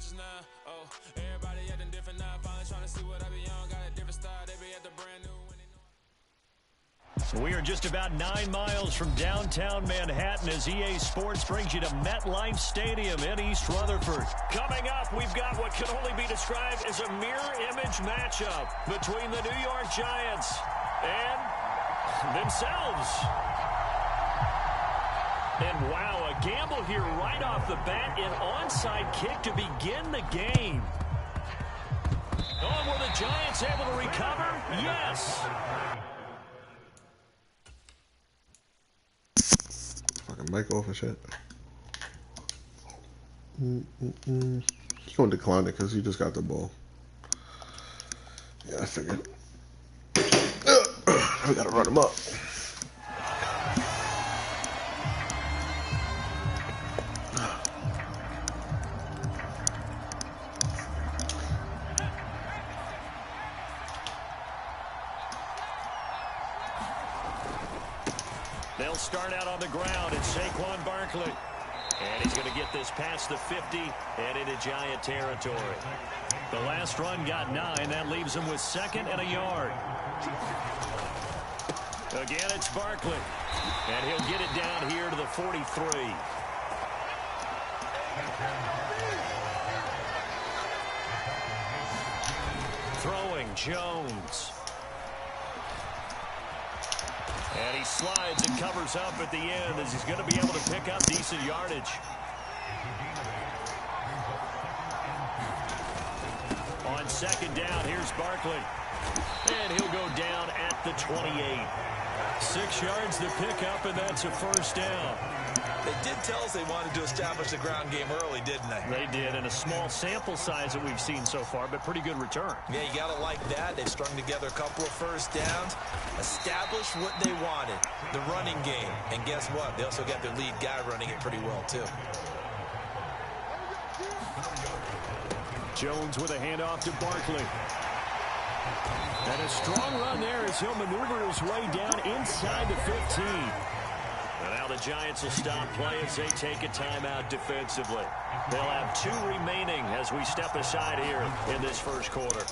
bitches now. Oh, everybody acting different now. Finally trying to see what I be on. Got a different style. They be at the brand new. So we are just about 9 miles from downtown Manhattan as EA Sports brings you to MetLife Stadium in East Rutherford. Coming up, we've got what can only be described as a mirror image matchup between the New York Giants and themselves. And wow, a gamble here right off the bat, an onside kick to begin the game. Oh, were the Giants able to recover? Yes. Fucking mic off and shit. He's gonna decline it because he just got the ball. Yeah, I figured. We gotta run him up. They'll start out on the ground. It's Saquon Barkley. And he's going to get this past the 50 and into Giant territory. The last run got 9. That leaves him with 2nd and a yard. Again, it's Barkley. And he'll get it down here to the 43. Throwing Jones. And he slides and covers up at the end as he's going to be able to pick up decent yardage. On 2nd down, here's Barkley. And he'll go down at the 28. 6 yards to pick up, and that's a 1st down. They did tell us they wanted to establish the ground game early, didn't they? They did, and a small sample size that we've seen so far, but pretty good return. Yeah, you got to like that. They've strung together a couple of 1st downs, established what they wanted, the running game. And guess what? They also got their lead guy running it pretty well, too. Jones with a handoff to Barkley. And a strong run there as he'll maneuver his way down inside the 15. And now the Giants will stop play as they take a timeout defensively. They'll have 2 remaining as we step aside here in this 1st quarter.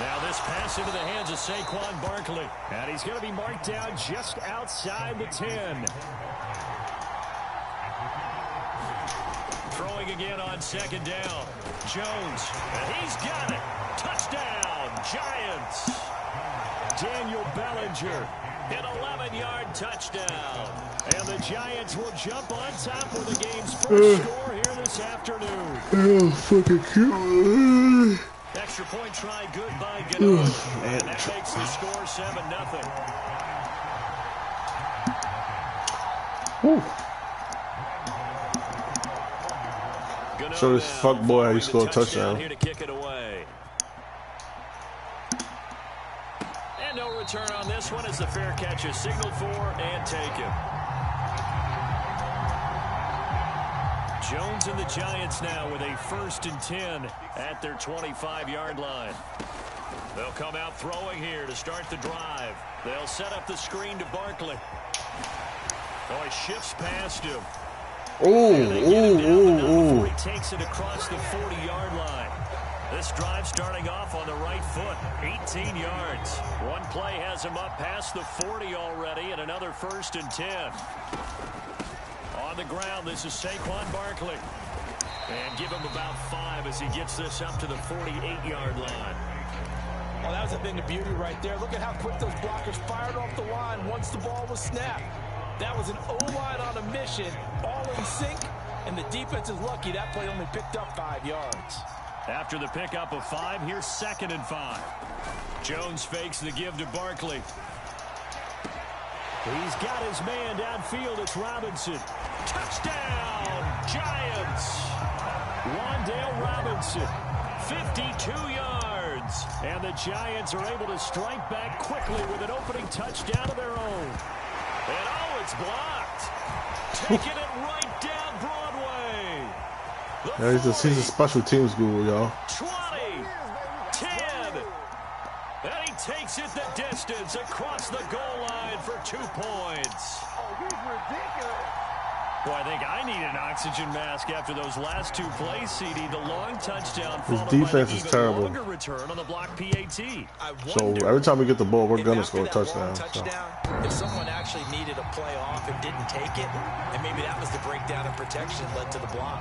Now this pass into the hands of Saquon Barkley. And he's going to be marked down just outside the 10. Throwing again on 2nd down. Jones, and he's got it. Touchdown, Giants. Daniel Bellinger, an 11-yard touchdown. And the Giants will jump on top with the game's first score here this afternoon. Oh, fucking cute. Extra point try good by Godddd. And that makes the score 7-0. Show this fuck boy how you score a touchdown. Here to kick it away. And no return on this one as the fair catch is signaled for and taken. Jones and the Giants now with a 1st and 10 at their 25-yard line. They'll come out throwing here to start the drive. They'll set up the screen to Barkley. Oh, he shifts past him. Oh. He takes it across the 40-yard line. This drive starting off on the right foot, 18 yards. One play has him up past the 40 already, and another 1st and 10. On the ground, this is Saquon Barkley. And give him about 5 as he gets this up to the 48-yard line. Well, that was a thing of beauty right there. Look at how quick those blockers fired off the line once the ball was snapped. That was an O-line on a mission, all in sync, and the defense is lucky that play only picked up 5 yards. After the pickup of 5, here's 2nd and 5. Jones fakes the give to Barkley. He's got his man downfield. It's Robinson. Touchdown, Giants. Wan'Dale Robinson, 52 yards. And the Giants are able to strike back quickly with an opening touchdown of their own. And oh, it's blocked. Taking it right down Broadway. Yeah, he's a special teams guru, y'all. 20, 10, and he takes it the distance across the goal line for 2 points. Oh, he's ridiculous. Boy, I think I need an oxygen mask after those last two plays, CD. The long touchdown. His defense is terrible. Return on the block PAT. So every time we get the ball, we're gonna score a touchdown. If someone actually needed a play off and didn't take it, and maybe that was the breakdown in protection led to the block.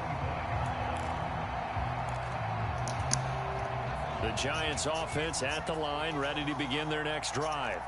The Giants offense at the line, ready to begin their next drive.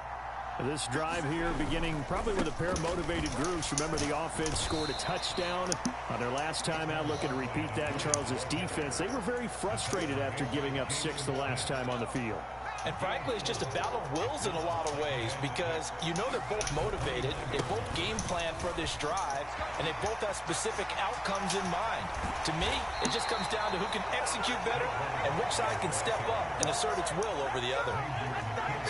This drive here beginning probably with a pair of motivated groups. Remember, the offense scored a touchdown on their last time out. Looking to repeat that. Charles's defense, they were very frustrated after giving up 6 the last time on the field. And frankly, it's just a battle of wills in a lot of ways because you know they're both motivated. They both game plan for this drive, and they both have specific outcomes in mind. To me, it just comes down to who can execute better and which side can step up and assert its will over the other.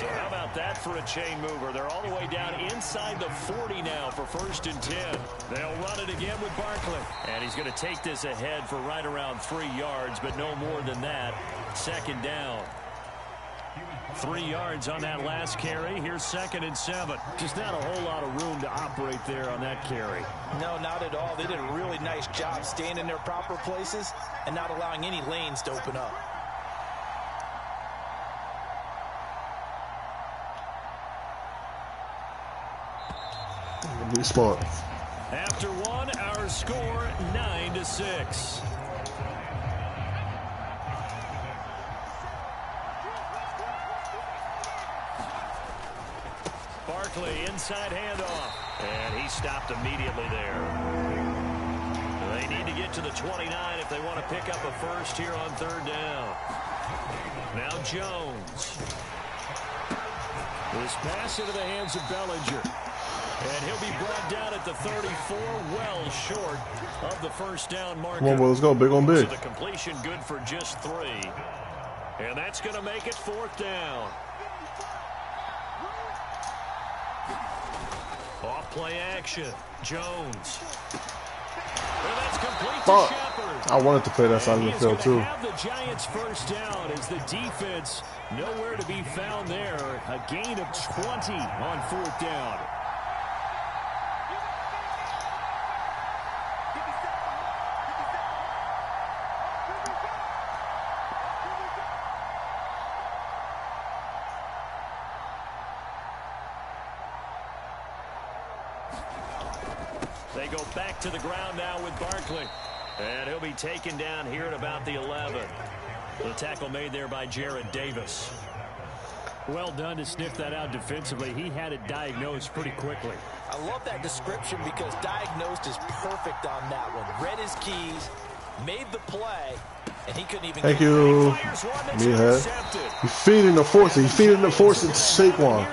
So how about that for a chain mover? They're all the way down inside the 40 now for 1st and 10. They'll run it again with Barkley. And he's going to take this ahead for right around 3 yards, but no more than that. 2nd down. 3 yards on that last carry. Here's 2nd and 7. Just not a whole lot of room to operate there on that carry. No, not at all. They did a really nice job staying in their proper places and not allowing any lanes to open up. Be smart. After one, our score 9-6. Barkley inside handoff, and he stopped immediately there. They need to get to the 29 if they want to pick up a first here on 3rd down. Now Jones. This pass into the hands of Bellinger. And he'll be brought down at the 34, well short of the 1st down marker. Come on, boy, let's go. Big on big. So the completion good for just 3. And that's going to make it 4th down. Off play action. Jones. And that's complete to Shepard. I wanted to play that side of the field too. Have the Giants 1st down as the defense nowhere to be found there. A gain of 20 on 4th down. They go back to the ground now with Barkley. And he'll be taken down here at about the 11. The tackle made there by Jared Davis. Well done to sniff that out defensively. He had it diagnosed pretty quickly. I love that description because diagnosed is perfect on that one. Read his keys, made the play, and he couldn't even Thank you. Meathead. He's feeding the force. He's feeding the force into Saquon.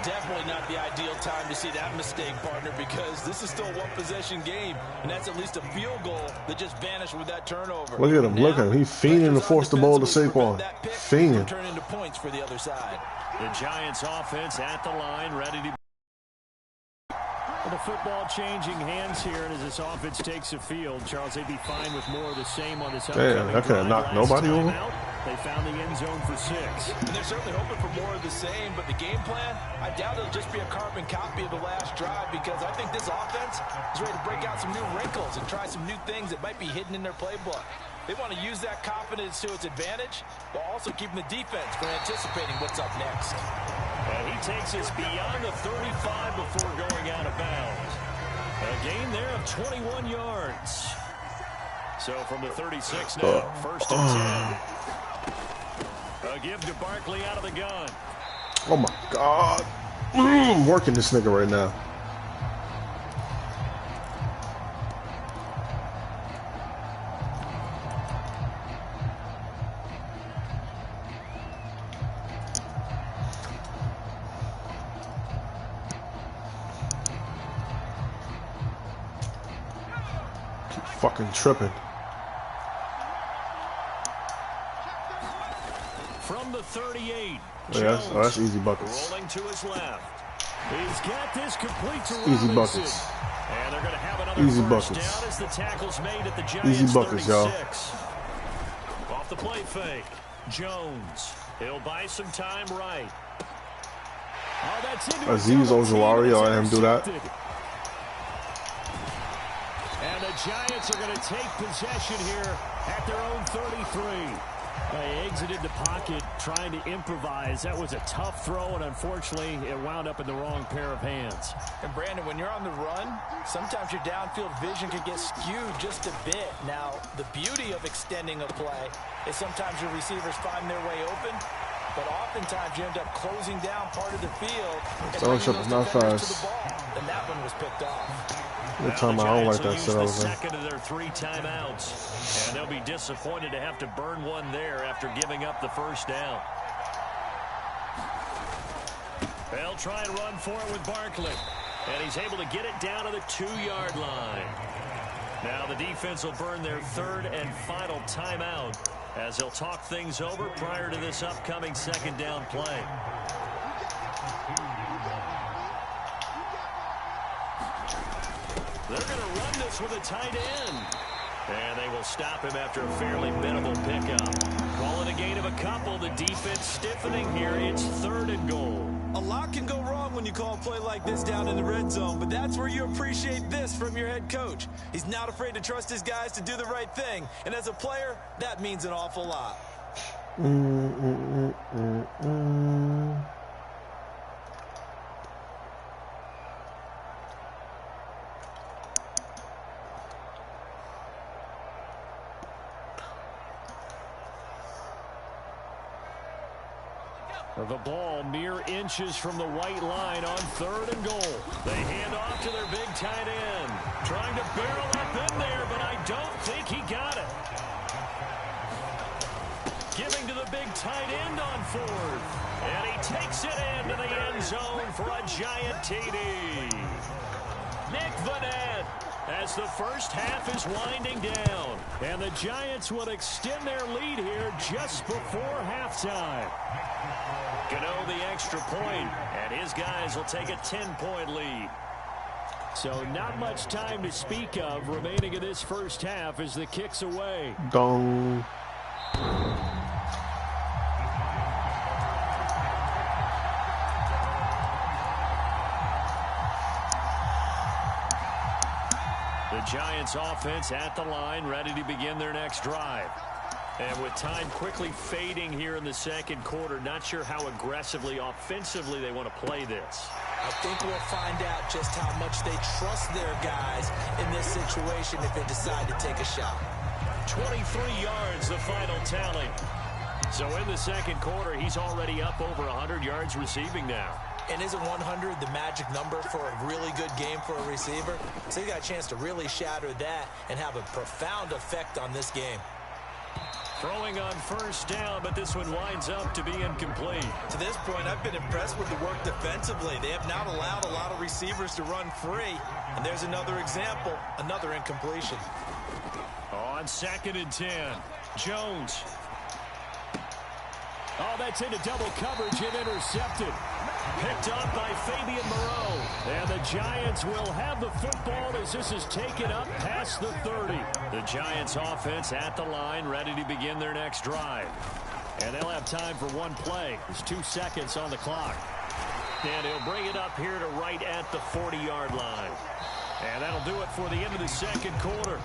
Definitely not the ideal time to see that mistake, partner, because this is still a one-possession game, and that's at least a field goal that just vanished with that turnover. Look at him. Look at him. He's fiending to force the ball to Saquon. Fiending. Turn into points for the other side. The Giants offense at the line, ready to... The football changing hands here, and as this offense takes the field, Charles, they'd be fine with more of the same on this upcoming drive. I could have knocked nobody over. They found the end zone for 6. And they're certainly hoping for more of the same, but the game plan, I doubt it'll just be a carbon copy of the last drive because I think this offense is ready to break out some new wrinkles and try some new things that might be hidden in their playbook. They want to use that confidence to its advantage, while also keeping the defense from anticipating what's up next. And he takes us beyond the 35 before going out of bounds. A gain there of 21 yards. So from the 36 now, 1st and 10. A give to Barkley out of the gun. Oh my God. I'm working this nigga right now. Fucking tripping. From the 38. Yeah, that's easy buckets. Rolling to his left. He's got this complete to easy Robinson. buckets. And they're going to have another Easy first buckets. down as the tackle's made at the Giants. Easy buckets, y'all. Off the play fake. Jones. He'll buy some time right. Oh, that's into Azeez Ojulari, I let him do that. Giants are going to take possession here at their own 33. They exited the pocket trying to improvise. That was a tough throw, and unfortunately, it wound up in the wrong pair of hands. And Brandon, when you're on the run, sometimes your downfield vision can get skewed just a bit. Now, the beauty of extending a play is sometimes your receivers find their way open, but oftentimes you end up closing down part of the field and bringing those defenders to the ball. And that one was picked off. Good time, I don't like that set. The second of their 3 timeouts, and they'll be disappointed to have to burn one there after giving up the first down. They'll try and run for it with Barkley, and he's able to get it down to the 2-yard line. Now the defense will burn their 3rd and final timeout as they'll talk things over prior to this upcoming 2nd down play. They're going to run this with a tight end. And they will stop him after a fairly minimal pickup. Call it a gain of a couple. The defense stiffening here. It's 3rd and goal. A lot can go wrong when you call a play like this down in the red zone, but that's where you appreciate this from your head coach. He's not afraid to trust his guys to do the right thing. And as a player, that means an awful lot. The ball mere inches from the white line on 3rd and goal. They hand off to their big tight end. Trying to barrel up in there, but I don't think he got it. Giving to the big tight end on 4th. And he takes it into the end zone for a giant TD. Nick Godddd, as the first half is winding down. And the Giants will extend their lead here just before halftime. Godddd the extra point, and his guys will take a 10-point lead. So not much time to speak of remaining in this first half as the kick's away. Gong. The Giants offense at the line, ready to begin their next drive. And with time quickly fading here in the 2nd quarter, not sure how aggressively, offensively they want to play this. I think we'll find out just how much they trust their guys in this situation if they decide to take a shot. 23 yards, the final tally. So in the 2nd quarter, he's already up over 100 yards receiving now. And isn't 100 the magic number for a really good game for a receiver? So he got a chance to really shatter that and have a profound effect on this game. Throwing on 1st down, but this one winds up to be incomplete. To this point, I've been impressed with the work defensively. They have not allowed a lot of receivers to run free. And there's another example, another incompletion. On 2nd and 10, Jones. Oh, that's into double coverage and intercepted. Picked up by Fabian Moreau. And the Giants will have the football as this is taken up past the 30. The Giants offense at the line, ready to begin their next drive. And they'll have time for one play. There's 2 seconds on the clock. And he'll bring it up here to right at the 40-yard line. And that'll do it for the end of the 2nd quarter.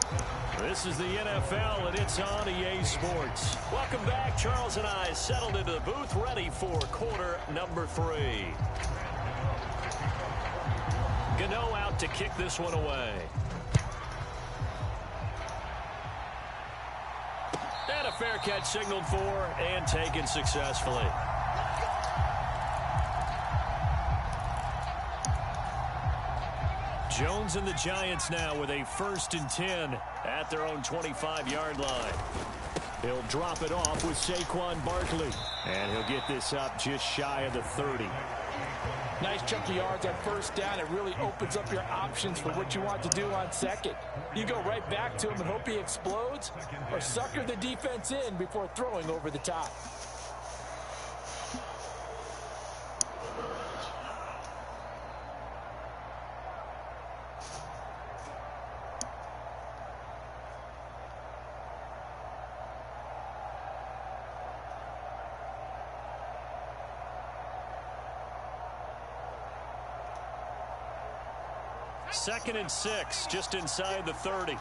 This is the NFL, and it's on EA Sports. Welcome back. Charles and I settled into the booth, ready for quarter number 3. Godddd out to kick this one away. And a fair catch signaled for and taken successfully. Jones and the Giants now with a 1st and 10 at their own 25-yard line. He'll drop it off with Saquon Barkley. And he'll get this up just shy of the 30. Nice chunk of yards on 1st down. It really opens up your options for what you want to do on 2nd. You go right back to him and hope he explodes, or sucker the defense in before throwing over the top. Second and 6, just inside the 30.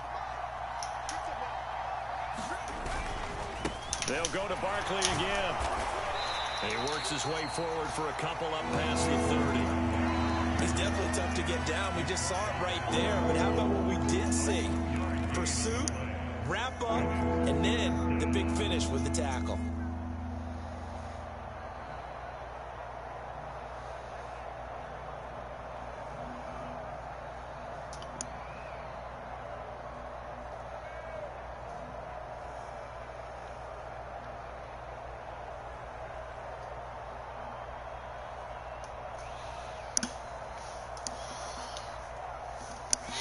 They'll go to Barkley again. He works his way forward for a couple up past the 30. He's definitely tough to get down. We just saw it right there. But how about what we did see? Pursuit, wrap up, and then the big finish with the tackle.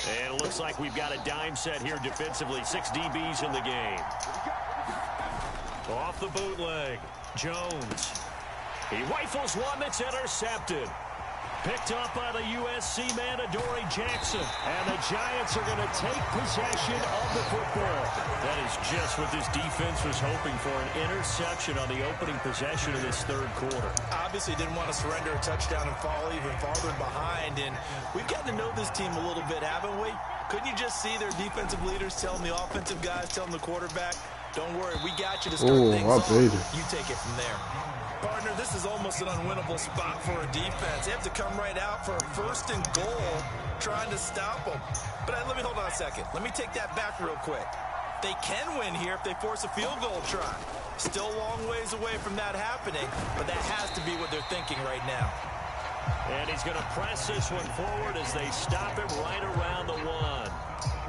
And it looks like we've got a dime set here defensively. 6 DBs in the game. Off the bootleg. Jones. He rifles one that's intercepted. Picked up by the USC man, Adoree Jackson. And the Giants are going to take possession of the football. That is just what this defense was hoping for, an interception on the opening possession of this third quarter. Obviously didn't want to surrender a touchdown and fall even farther behind. And we've gotten to know this team a little bit, haven't we? Couldn't you just see their defensive leaders telling the offensive guys, telling the quarterback, don't worry, we got you to start things off. You take it from there. Partner, this is almost an unwinnable spot for a defense. They have to come right out for a 1st and goal, trying to stop them. But let me hold on a second. Let me take that back real quick. They can win here if they force a field goal try. Still a long ways away from that happening, but that has to be what they're thinking right now. And he's going to press this one forward as they stop him right around the 1.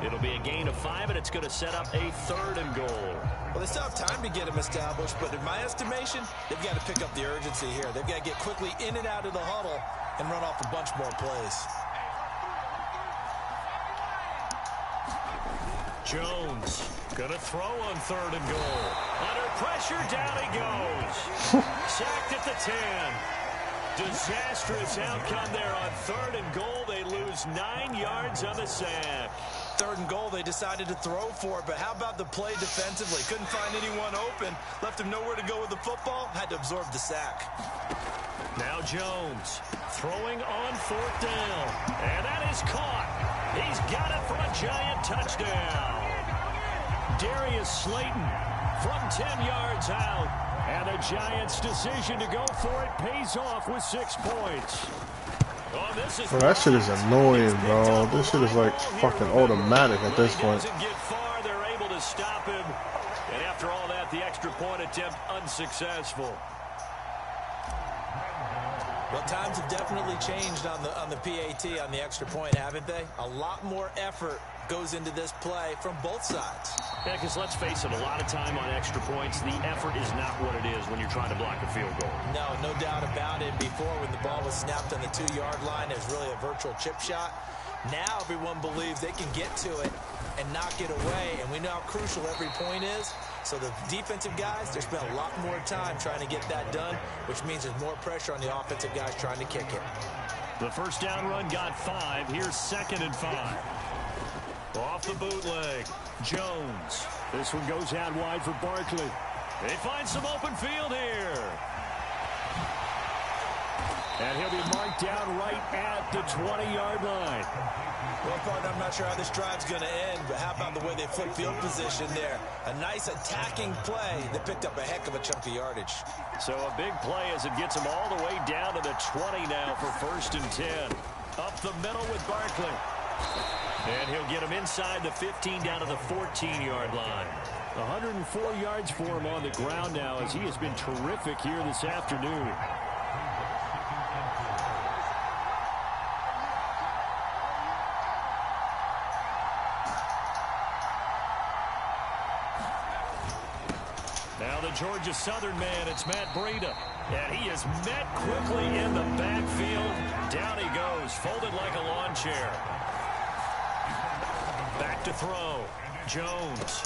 It'll be a gain of 5, and it's going to set up a 3rd and goal. Well, they still have time to get him established, but in my estimation, they've got to pick up the urgency here. They've got to get quickly in and out of the huddle and run off a bunch more plays. Jones going to throw on 3rd and goal. Under pressure, down he goes. Sacked at the 10. Disastrous outcome there on 3rd and goal. They lose 9 yards on the sack. 3rd and goal, they decided to throw for it, but how about the play defensively? Couldn't find anyone open, left him nowhere to go with the football, had to absorb the sack. Now Jones throwing on 4th down, and that is caught. He's got it for a Giant touchdown. Darius Slayton from 10 yards out, and the Giants' decision to go for it pays off with 6 points. Bro, that shit is annoying, bro. This shit is like fucking automatic at this point. Get far, they're able to stop him. And after all that, the extra point attempt unsuccessful. Well, times have definitely changed on the PAT, on the extra point, haven't they? A lot more effort goes into this play from both sides. Yeah, because let's face it, a lot of time on extra points, the effort is not what it is when you're trying to block a field goal. No doubt about it. Before, when the ball was snapped on the 2-yard line, it was really a virtual chip shot. Now everyone believes they can get to it and knock it away, and we know how crucial every point is. So the defensive guys, they spend a lot more time trying to get that done, which means there's more pressure on the offensive guys trying to kick it. The first down run got 5. Here's 2nd and 5. Off the bootleg, Jones. This one goes out wide for Barkley. They find some open field here. And he'll be marked down right at the 20-yard line. Well, partner, I'm not sure how this drive's going to end, but how about the way they flip field position there? A nice attacking play that picked up a heck of a chunk of yardage. So a big play as it gets them all the way down to the 20 now for 1st and 10. Up the middle with Barkley. And he'll get him inside the 15 down to the 14-yard line. 104 yards for him on the ground now as he has been terrific here this afternoon. Now the Georgia Southern man, it's Matt Breida. And he is met quickly in the backfield. Down he goes, folded like a lawn chair. Back to throw. Jones.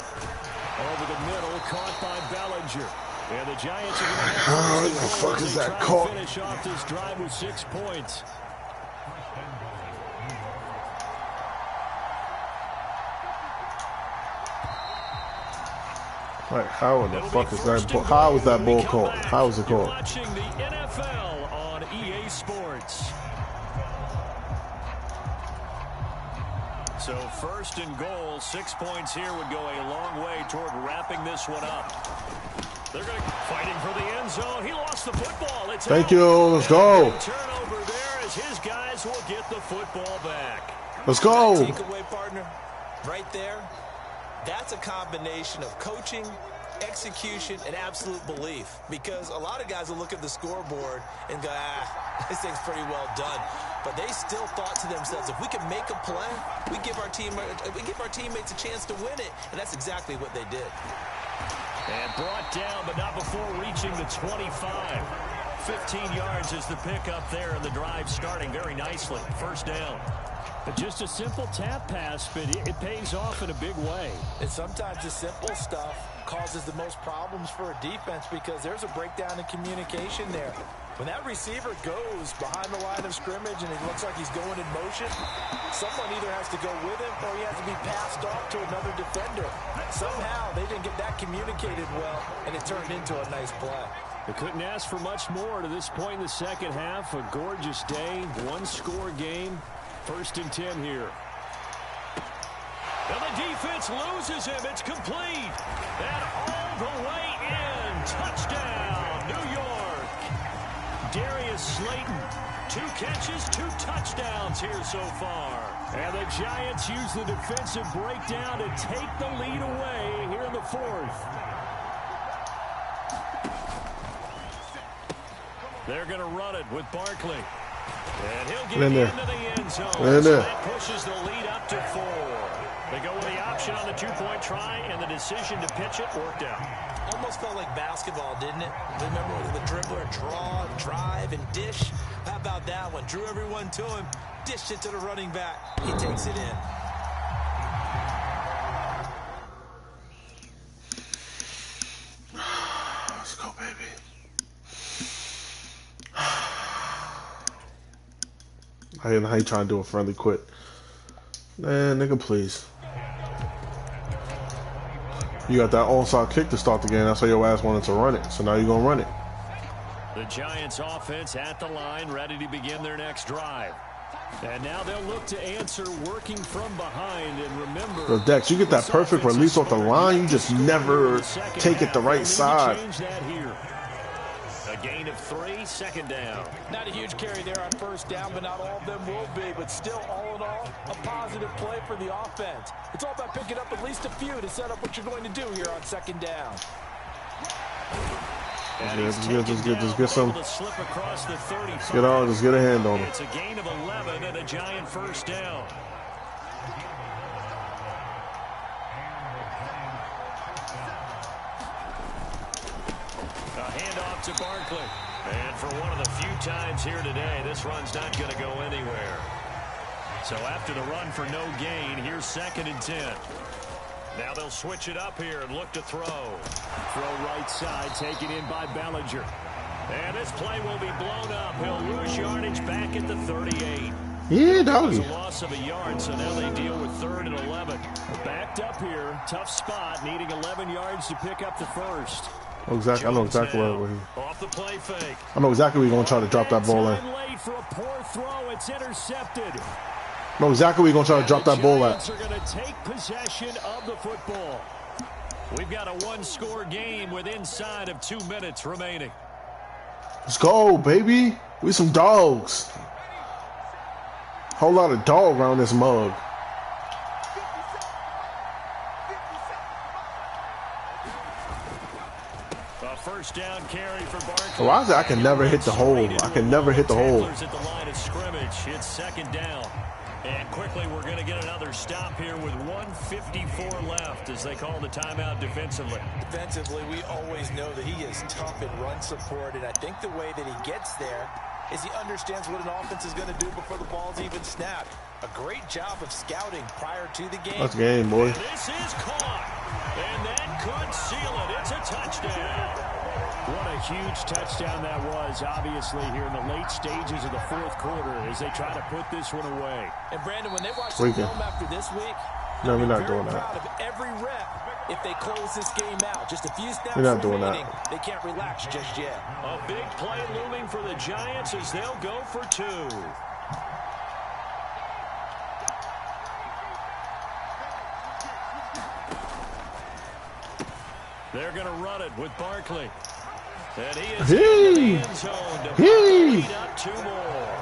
Over the middle, caught by Bellinger. And the Giants are going to have what the fuck is that call? Finish off this drive with 6 points. Like, how in the fuck is that? How was that ball called? How was it called? Watching the NFL on EA Sports. So 1st and goal, 6 points here would go a long way toward wrapping this one up. They're going to fighting for the end zone. He lost the football. It's Thank out. you. Let's go. Turnover there as his guys will get the football back. Let's go. Takeaway, partner, right there. That's a combination of coaching, execution, and absolute belief. Because a lot of guys will look at the scoreboard and go, this thing's pretty well done. But they still thought to themselves, if we can make a play, we give our teammates a chance to win it. And that's exactly what they did. And brought down, but not before reaching the 25. 15 yards is the pickup there, and the drive starting very nicely. First down. But just a simple tap pass, but it pays off in a big way. And sometimes the simple stuff causes the most problems for a defense because there's a breakdown in communication there. When that receiver goes behind the line of scrimmage and it looks like he's going in motion, someone either has to go with him or he has to be passed off to another defender. Somehow they didn't get that communicated well, and it turned into a nice play. They couldn't ask for much more to this point in the second half. A gorgeous day, one-score game. 1st and 10 here. And the defense loses him. It's complete. And all the way in. Touchdown, New York. Darius Slayton, 2 catches, 2 touchdowns here so far. And the Giants use the defensive breakdown to take the lead away here in the 4th. They're going to run it with Barkley. And he'll get into the end zone. So that pushes the lead up to 4. They go with the option on the 2-point try, and the decision to pitch it worked out. Almost felt like basketball, didn't it? Remember the dribbler, draw, drive, and dish? How about that one? Drew everyone to him, dished it to the running back. He takes it in. Let's go, baby. I didn't know how you trying to do a friendly quit. Man, nigga, please. You got that onside kick to start the game. That's why your ass wanted to run it. So now you're going to run it. The Giants offense at the line, ready to begin their next drive. And now they'll look to answer working from behind. And remember, Yo, Dex, you get that perfect release off the line. You just never take it the right side. A gain of 3, 2nd down. Not a huge carry there on 1st down, but not all of them will be. But still, all in all, a positive play for the offense. It's all about picking up at least a few to set up what you're going to do here on 2nd down. Just get some. Just get a hand on him. It's a gain of 11 and a Giant 1st down. Handoff to Barkley. And for one of the few times here today, this run's not going to go anywhere. So after the run for no gain, here's 2nd and 10. Now they'll switch it up here and look to throw. Throw right side, taken in by Bellinger. And this play will be blown up. He'll lose yardage back at the 38. Yeah, doggy. A loss of a yard, so now they deal with 3rd and 11. Backed up here, tough spot, needing 11 yards to pick up the 1st. I know exactly where he. Off the play fake. I know exactly where he's gonna try to drop that ball at. Late for a poor throw. It's intercepted. I know exactly where he's gonna try to drop that ball at. The Giants are gonna take possession of the football. We've got a 1-score game with inside of 2 minutes remaining. Let's go, baby. We some dogs. Whole lot of dog around this mug. First down carry for Barkley. Why is it I can never hit the hole? I can never hit the hole. At the line of scrimmage. It's 2nd down. And quickly we're going to get another stop here with 1:54 left as they call the timeout defensively. Defensively, we always know that he is tough in run support, and I think the way that he gets there is he understands what an offense is going to do before the ball's even snapped. A great job of scouting prior to the game. That's game, boy. And this is caught. And that could seal it. It's a touchdown. What a huge touchdown that was, obviously, here in the late stages of the 4th quarter as they try to put this one away. And, Brandon, when they watch the film after this week, no, we're not doing very that. proud of every rep if they close this game out. Just a few snaps we're not doing remaining. that. They can't relax just yet. A big play looming for the Giants as they'll go for 2. They're going to run it with Barkley. And he is in the end zone to lead up 2 more.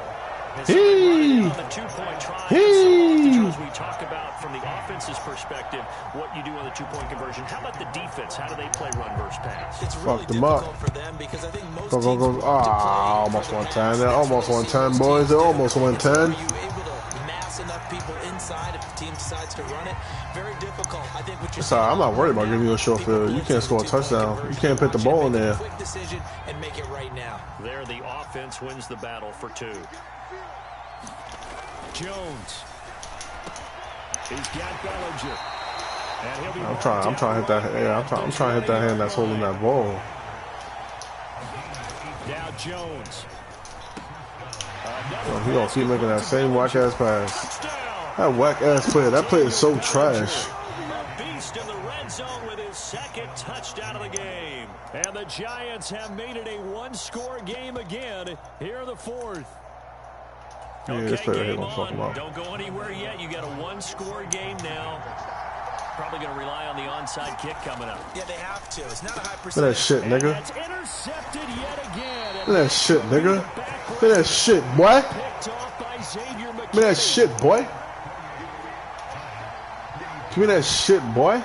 And so on the 2-point try. As we talk about from the offense's perspective, what you do on the 2-point conversion. How about the defense? How do they play run versus pass? It's really difficult for them because I think most teams want to play almost 110. They're almost 110, boys. They're almost 110. Are you able to mass enough people inside if the team decides to run it? Very difficult. I think what you're saying, I'm not worried about giving you a short field. You can't score a touchdown. You can't put the ball in there. Quick decision and make it right now. There, the offense wins the battle for 2. Jones. He's got Bellinger. And he'll be I'm trying to hit that. Yeah, I'm trying to hit that hand that's holding that ball. Now Jones. He gonna keep making that same whack ass pass. That whack ass play. That play is so trash. A beast in the red zone with his 2nd touchdown of the game. And the Giants have made it a 1-score game again here in the 4th. Yeah, this player here game gonna fuck him up. Don't go anywhere yet. You got a 1-score game now. Probably going to rely on the onside kick coming up. Yeah, they have to. It's not a high percentage. Look at that shit, nigga. That's intercepted yet again. Look at that shit, nigga. Look at that shit, boy. Picked off by Xavier McKinney. Give me that shit, boy. Give me that shit, boy.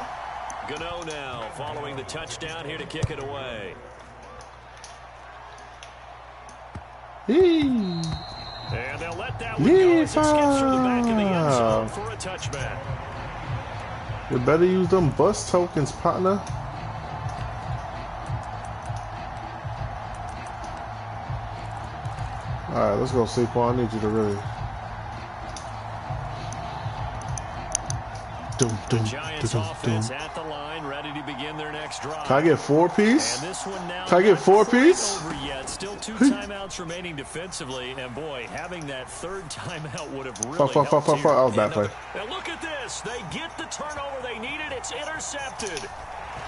Godddd now following the touchdown here to kick it away. And they'll let that one go as it skips through the back of the end zone for a touchback. You better use them bus tokens, partner. Alright, let's go, Saquon. I need you to really. Giants offense at the line, ready to begin their next drive. Can I get 4-piece? And this one now Can I get 4-piece? over yet. Still 2 timeouts remaining defensively, and boy, having that 3rd timeout would have really helped here. That was a bad play. And look at this. They get the turnover they needed. It's intercepted.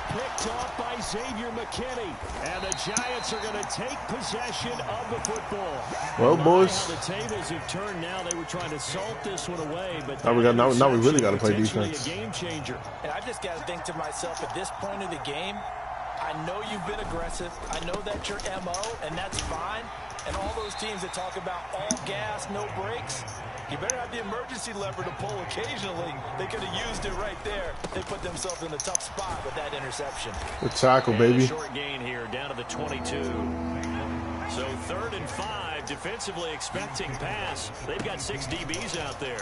Picked off by Xavier McKinney. And the Giants are going to take possession of the football. Well, boys. The tables have turned now. They were trying to salt this one away, but now we really got to play defense. A game changer. And I just got to think to myself, at this point of the game, I know you've been aggressive. I know that's your MO, and that's fine. And all those teams that talk about all gas, no brakes, you better have the emergency lever to pull occasionally. They could have used it right there. They put themselves in a tough spot with that interception. Good tackle, baby. Short gain here, down to the 22. So 3rd and 5, defensively expecting pass. They've got 6 DBs out there.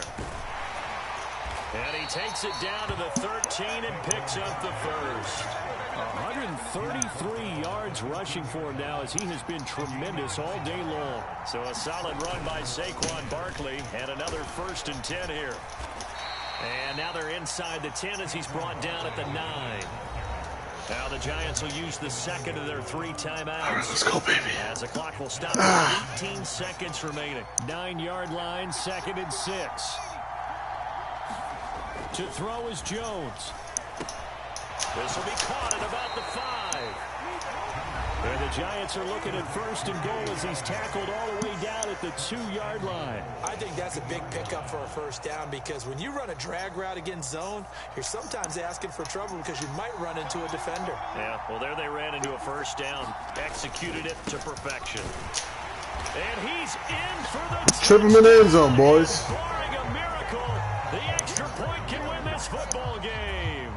And he takes it down to the 13 and picks up the 1st. 133 yards rushing for him now as he has been tremendous all day long. So a solid run by Saquon Barkley and another 1st and 10 here. And now they're inside the 10 as he's brought down at the 9. Now the Giants will use the 2nd of their 3 timeouts. Let's go, baby. As the clock will stop with 18 seconds remaining. 9-yard line, 2nd and 6. To throw is Jones. This will be caught at about the 5. And the Giants are looking at 1st and goal as he's tackled all the way down at the 2-yard line. I think that's a big pickup for a 1st down because when you run a drag route against zone, you're sometimes asking for trouble because you might run into a defender. Yeah, well, there they ran into a 1st down. Executed it to perfection. And he's in for the trip him in the end zone, boys. Barring a miracle, the extra point can win this football game.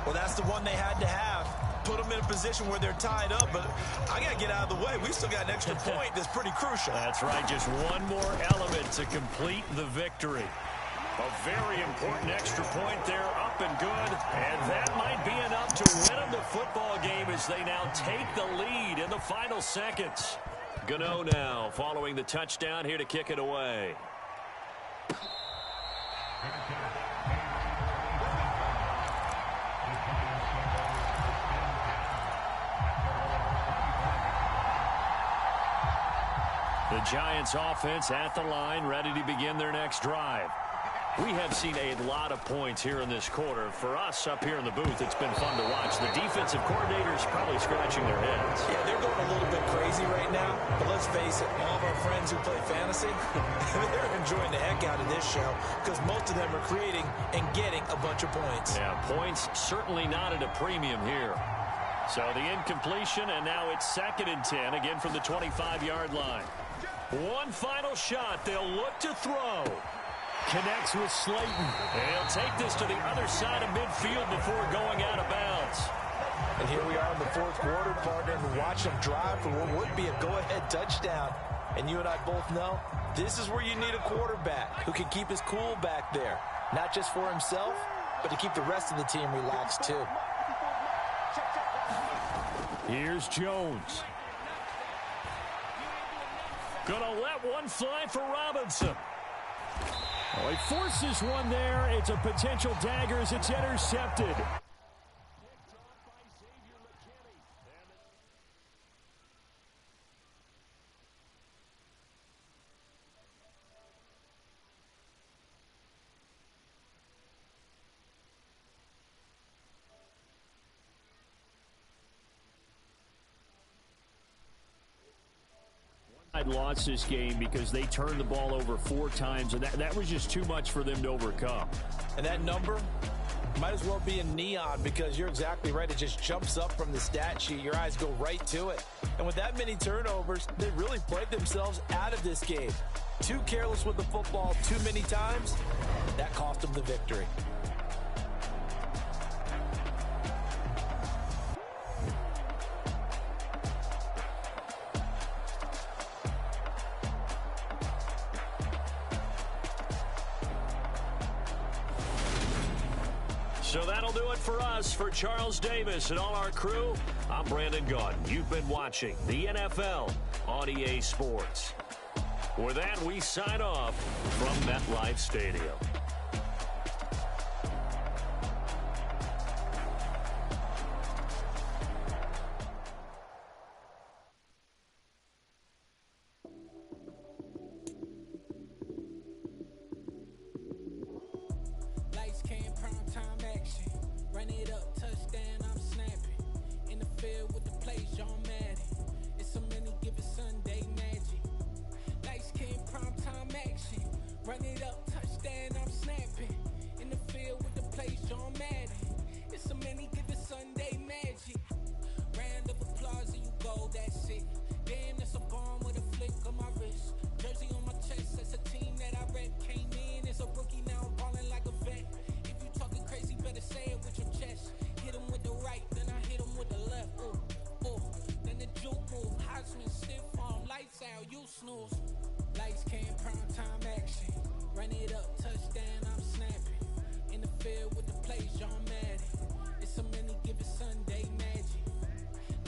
Well, that's the one they had to have. Put them in a position where they're tied up, but I got to get out of the way. We still got an extra point that's pretty crucial. That's right, just one more element to complete the victory. A very important extra point there, up and good, and that might be enough to win them the football game as they now take the lead in the final seconds. Godddd now following the touchdown here to kick it away. The Giants offense at the line, ready to begin their next drive. We have seen a lot of points here in this quarter. For us up here in the booth, it's been fun to watch. The defensive coordinators probably scratching their heads. Yeah, they're going a little bit crazy right now. But let's face it, all of our friends who play fantasy, they're enjoying the heck out of this show because most of them are creating and getting a bunch of points. Yeah, points certainly not at a premium here. So the incompletion, and now it's 2nd and 10, again from the 25-yard line. One final shot. They'll look to throw. Connects with Slayton. He'll take this to the other side of midfield before going out of bounds. And here we are in the 4th quarter, partner, and watch them drive for what would be a go-ahead touchdown. And you and I both know this is where you need a quarterback who can keep his cool back there. Not just for himself, but to keep the rest of the team relaxed too. Here's Jones. Gonna let one fly for Robinson. Oh, he forces one there. It's a potential dagger as it's intercepted. Lost this game because they turned the ball over 4 times, and that was just too much for them to overcome. And that number might as well be in neon because you're exactly right. It just jumps up from the stat sheet. Your eyes go right to it. And with that many turnovers, they really played themselves out of this game. Too careless with the football too many times. That cost them the victory. So that'll do it for us. For Charles Davis and all our crew, I'm Madden Godddd. You've been watching the NFL on EA Sports. With that, we sign off from MetLife Stadium. Lights came, prime time action. Run it up, touchdown, I'm snapping. In the field with the plays, John Madden. It's a many given Sunday magic. Lights came, prime time action. Run it up, touchdown, I'm snapping. In the field with the plays, John Madden. It's a many given Sunday magic. Round of applause and you go, that's it. Damn, that's a bomb with a flick of my wrist. Jersey on my chest, that's a team that I rep. Came in as a rookie, now I'm balling like a vet. If you talking crazy, better say it with your chest. Hit him with the right, then I hit him with the left. Then the juke move, Heisman, stiff arm, lights out, you snooze. Lights came, prime time action. Run it up, touchdown, I'm snapping. In the field with the plays, John Madden. It's a many given Sunday magic.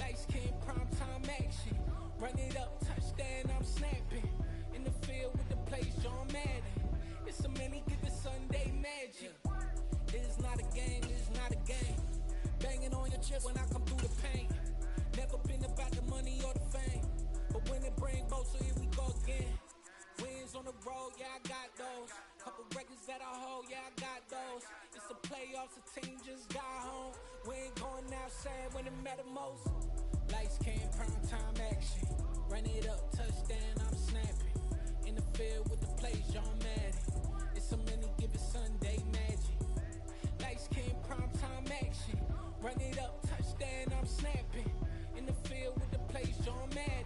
Lights came, prime time action. Run it up, touchdown, I'm snapping. In the field with the plays, John Madden. It's a many given Sunday magic. It is not a game, it is not a game. Banging on your chest when I come through the paint. Never been about the money or the fame. But when it bring both, so here we go again. Wins on the road, yeah, I got those. Couple records that I hold, yeah, I got those. It's the playoffs, the team just got home. We ain't going outside when it matter most. Lights came, prime time action. Run it up, touchdown, I'm snapping. In the field with the plays, John Madden. It's a many given Sunday magic. Lights came, prime time action. Run it up, touchdown, I'm snapping. In the field with the plays, John Madden.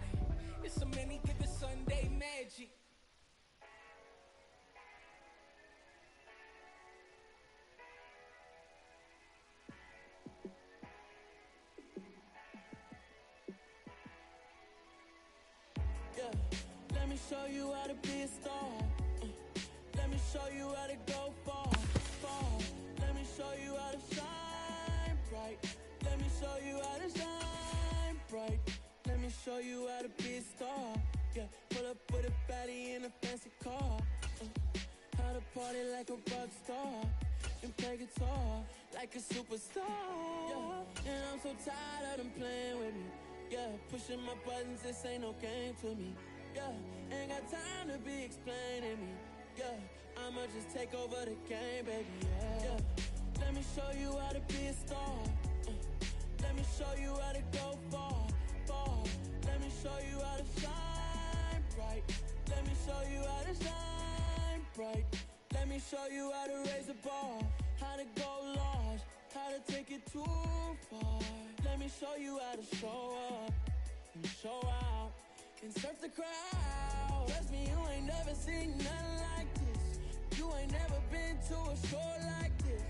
It's a many given Sunday magic. Yeah, let me show you how to be a star. Let me show you how to go far, far. Let me show you how to shine bright. Let me show you how to shine bright. Let me show you how to be a star. Yeah, pull up with a baddie in a fancy car. How to party like a rock star and play guitar like a superstar. Yeah, and I'm so tired of them playing with me. Yeah, pushing my buttons, this ain't no game to me. Yeah, ain't got time to be explaining me. Yeah, I'ma just take over the game, baby, yeah. Let me show you how to be a star. Let me show you how to go far, far. Let me show you how to shine bright. Let me show you how to shine bright. Let me show you how to raise the bar, how to go large, how to take it too far. Let me show you how to show up and show out and surf the crowd. Trust me, you ain't never seen nothing like this. You ain't never been to a show like this.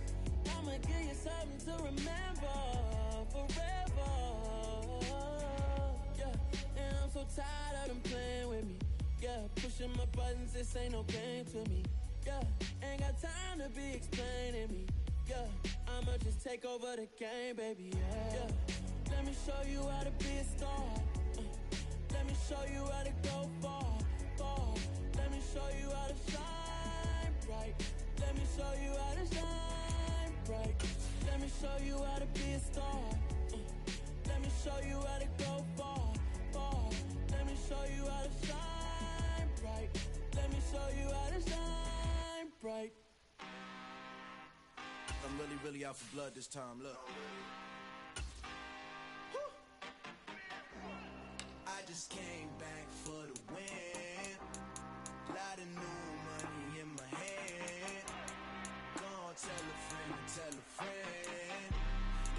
I'ma give you something to remember forever. Yeah, and I'm so tired of them playing with me. Yeah, pushing my buttons, this ain't no game to me. Yeah, ain't got time to be explaining me. Yeah, I'ma just take over the game, baby. Yeah, let me show you how to be a star. Let me show you how to go far, far. Let me show you how to shine bright. Let me show you how to shine bright. Let me show you how to be a star. Let me show you how to go far, far. Let me show you how to shine bright. Let me show you how to shine bright. I'm really out for blood this time, look. I just came back for the win. Lot of new money in my hand. Gonna tell a friend and tell a friend.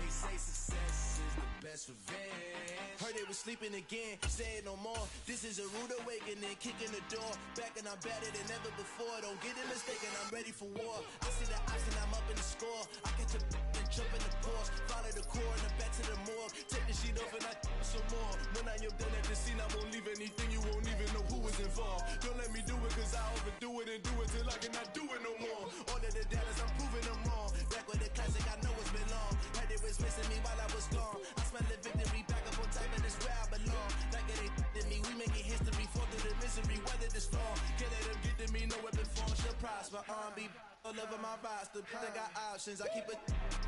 They say success is the best revenge. Heard they was sleeping again, say it no more. This is a rude awakening, kicking the door. Back and I'm better than ever before. Don't get it mistaken, I'm ready for war. I see the option, I'm up in the score. I catch a and jump in the course. Follow the core and the back to the morgue. Take the sheet off and I some more. When I am done at the scene, I won't leave anything. You won't even know who was involved. Don't let me do it cause I overdo it and do it till I cannot do it no more. All of the doubters, I'm proving them wrong. Back with the classic, I know it's been long. Heard they was missing me while I was gone. I smell the victory back up on time and it's where I belong. Like it ain't to me, we making history. Fall through the misery, weather this storm. Can't let them get to me, no weapon form shall prosper. Be all over my roster. I got options, I keep it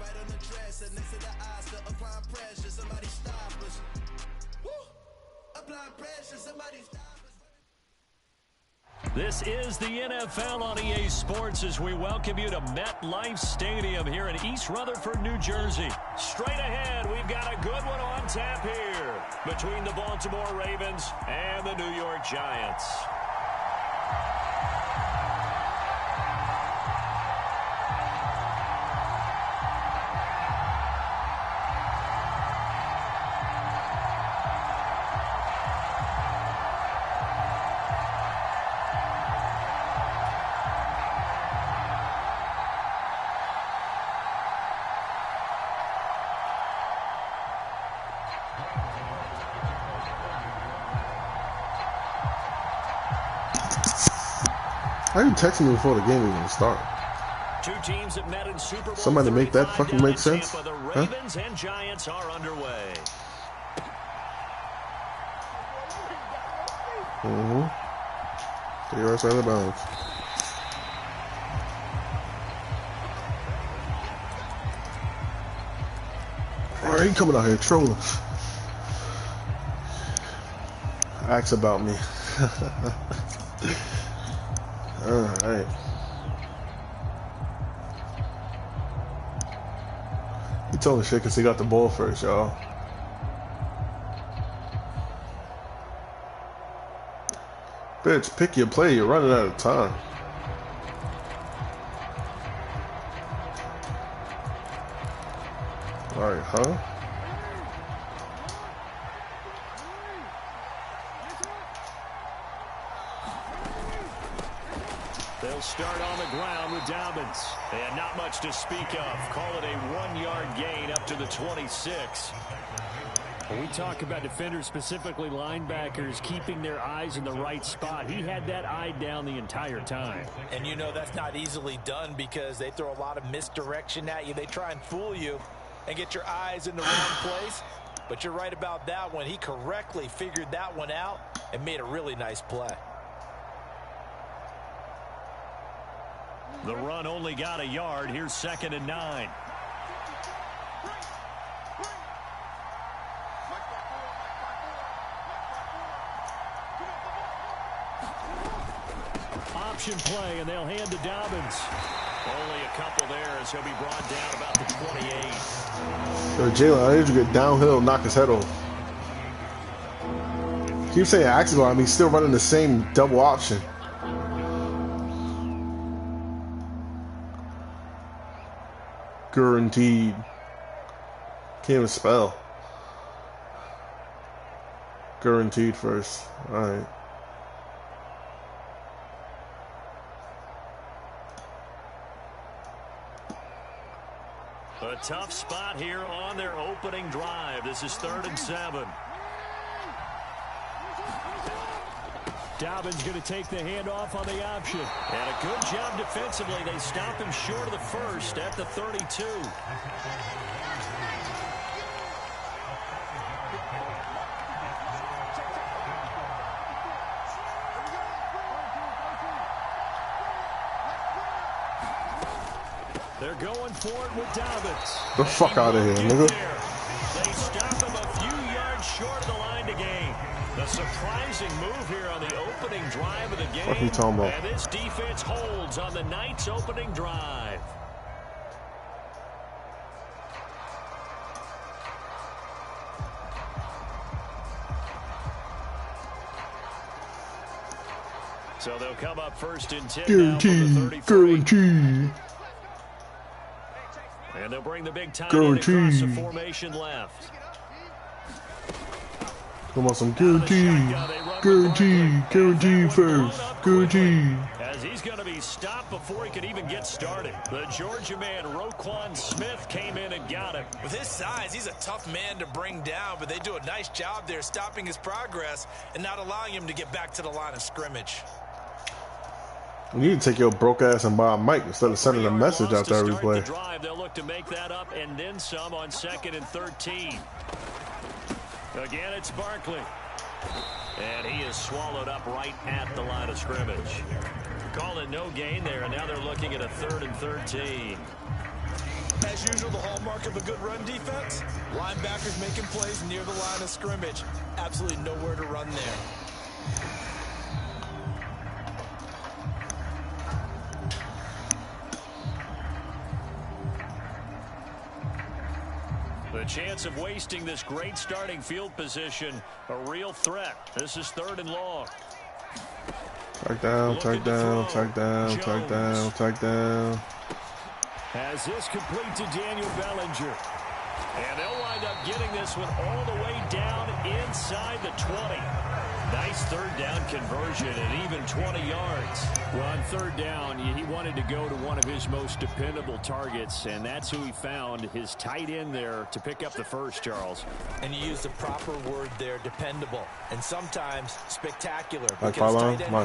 right on the dresser. Next to the Oscar, applying pressure. Somebody stop us. Woo! Applying pressure, somebody stop us. This is the NFL on EA Sports as we welcome you to MetLife Stadium here in East Rutherford, New Jersey. Straight ahead, we've got a good one on tap here between the Baltimore Ravens and the New York Giants. How you texting me before the game even start? Two teams that met in Super Bowl Somebody make that fucking make sense? The Ravens and Giants are underway. Mm-hmm. 3 yards out of bounds. Alright, he coming out here trolling. Ask about me. Alright. He told me shit because he got the ball first, y'all. Bitch, pick your play. You're running out of time. Alright, huh? They'll start on the ground with Dobbins. And not much to speak of. Call it a 1-yard gain up to the 26. When we talk about defenders, specifically linebackers, keeping their eyes in the right spot, he had that eye down the entire time. And you know that's not easily done because they throw a lot of misdirection at you. They try and fool you and get your eyes in the wrong place. But you're right about that one. He correctly figured that one out and made a really nice play. The run only got a yard. Here's 2nd and 9. option play, and they'll hand to Dobbins. Only a couple there as he'll be brought down about the 28. Jalen, I need you to get downhill and knock his head off. Keep saying accident, I mean, he's still running the same double option. Guaranteed. Can't even spell. Guaranteed first. Alright. A tough spot here on their opening drive. This is 3rd and 7. Dobbins going to take the handoff on the option. And a good job defensively. They stop him short of the first at the 32. They're going for it with Dobbins. The fuck out of here, nigga. They stop him a few yards short of the line to gain. The surprising move here on the opening drive of the game. What are you talking about? And this defense holds on the night's opening drive. So they'll come up 1st and 10 now from the 33. Guaranteed. And they'll bring the big tight end across the formation left. Come on, some guaranteed. Guaranteed first. Guaranteed. As he's going to be stopped before he could even get started. The Georgia man, Roquan Smith, came in and got him. With his size, he's a tough man to bring down, but they do a nice job there stopping his progress and not allowing him to get back to the line of scrimmage. You need to take your broke ass and buy a mic instead of sending a message after every play. They'll look to make that up and then some on 2nd and 13. Again, it's Barkley. And he is swallowed up right at the line of scrimmage. Call it no gain there, and now they're looking at a 3rd and 13. As usual, the hallmark of a good run defense, linebackers making plays near the line of scrimmage. Absolutely nowhere to run there. The chance of wasting this great starting field position, a real threat. This is 3rd and long. Tack down, tack down, tack down, tack down, tack down. As this complete to Daniel Bellinger. And they'll wind up getting this one all the way down inside the 20. Nice 3rd down conversion at even 20 yards. Well, on 3rd down, he wanted to go to one of his most dependable targets, and that's who he found, his tight end there, to pick up the first, Charles. And you used the proper word there, dependable, and sometimes spectacular. Like my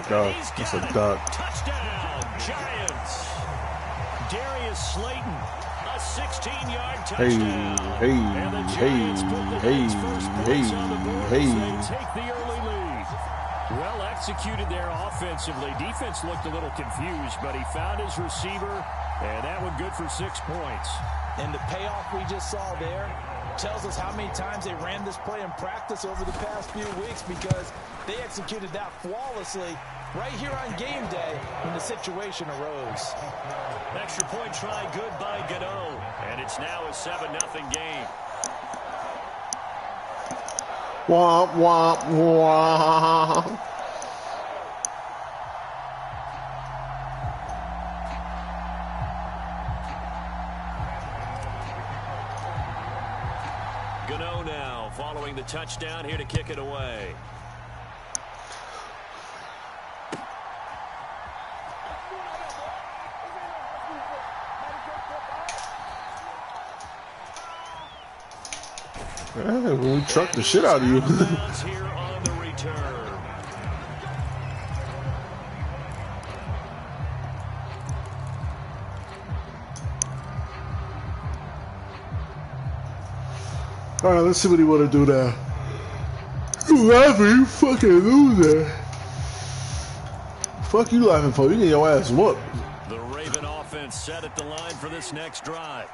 God, that's a duck. Touchdown, Giants. Darius Slayton, a 16-yard touchdown. Hey, and the Giants put the Knights' first points on the board as they take the early lead. Well executed there offensively. Defense looked a little confused, but he found his receiver, and that one good for 6 points. And the payoff we just saw there tells us how many times they ran this play in practice over the past few weeks, because they executed that flawlessly right here on game day when the situation arose. Extra point try good by Godddd, and it's now a 7-0 game. Womp, womp, womp. Godddd now following the touchdown here to kick it away. We truck the shit out of you. Here on the return. All right, let's see what he want to do now. You laughing, you fucking loser. Fuck you laughing for? You get your ass whooped. The Raven offense set at the line for this next drive.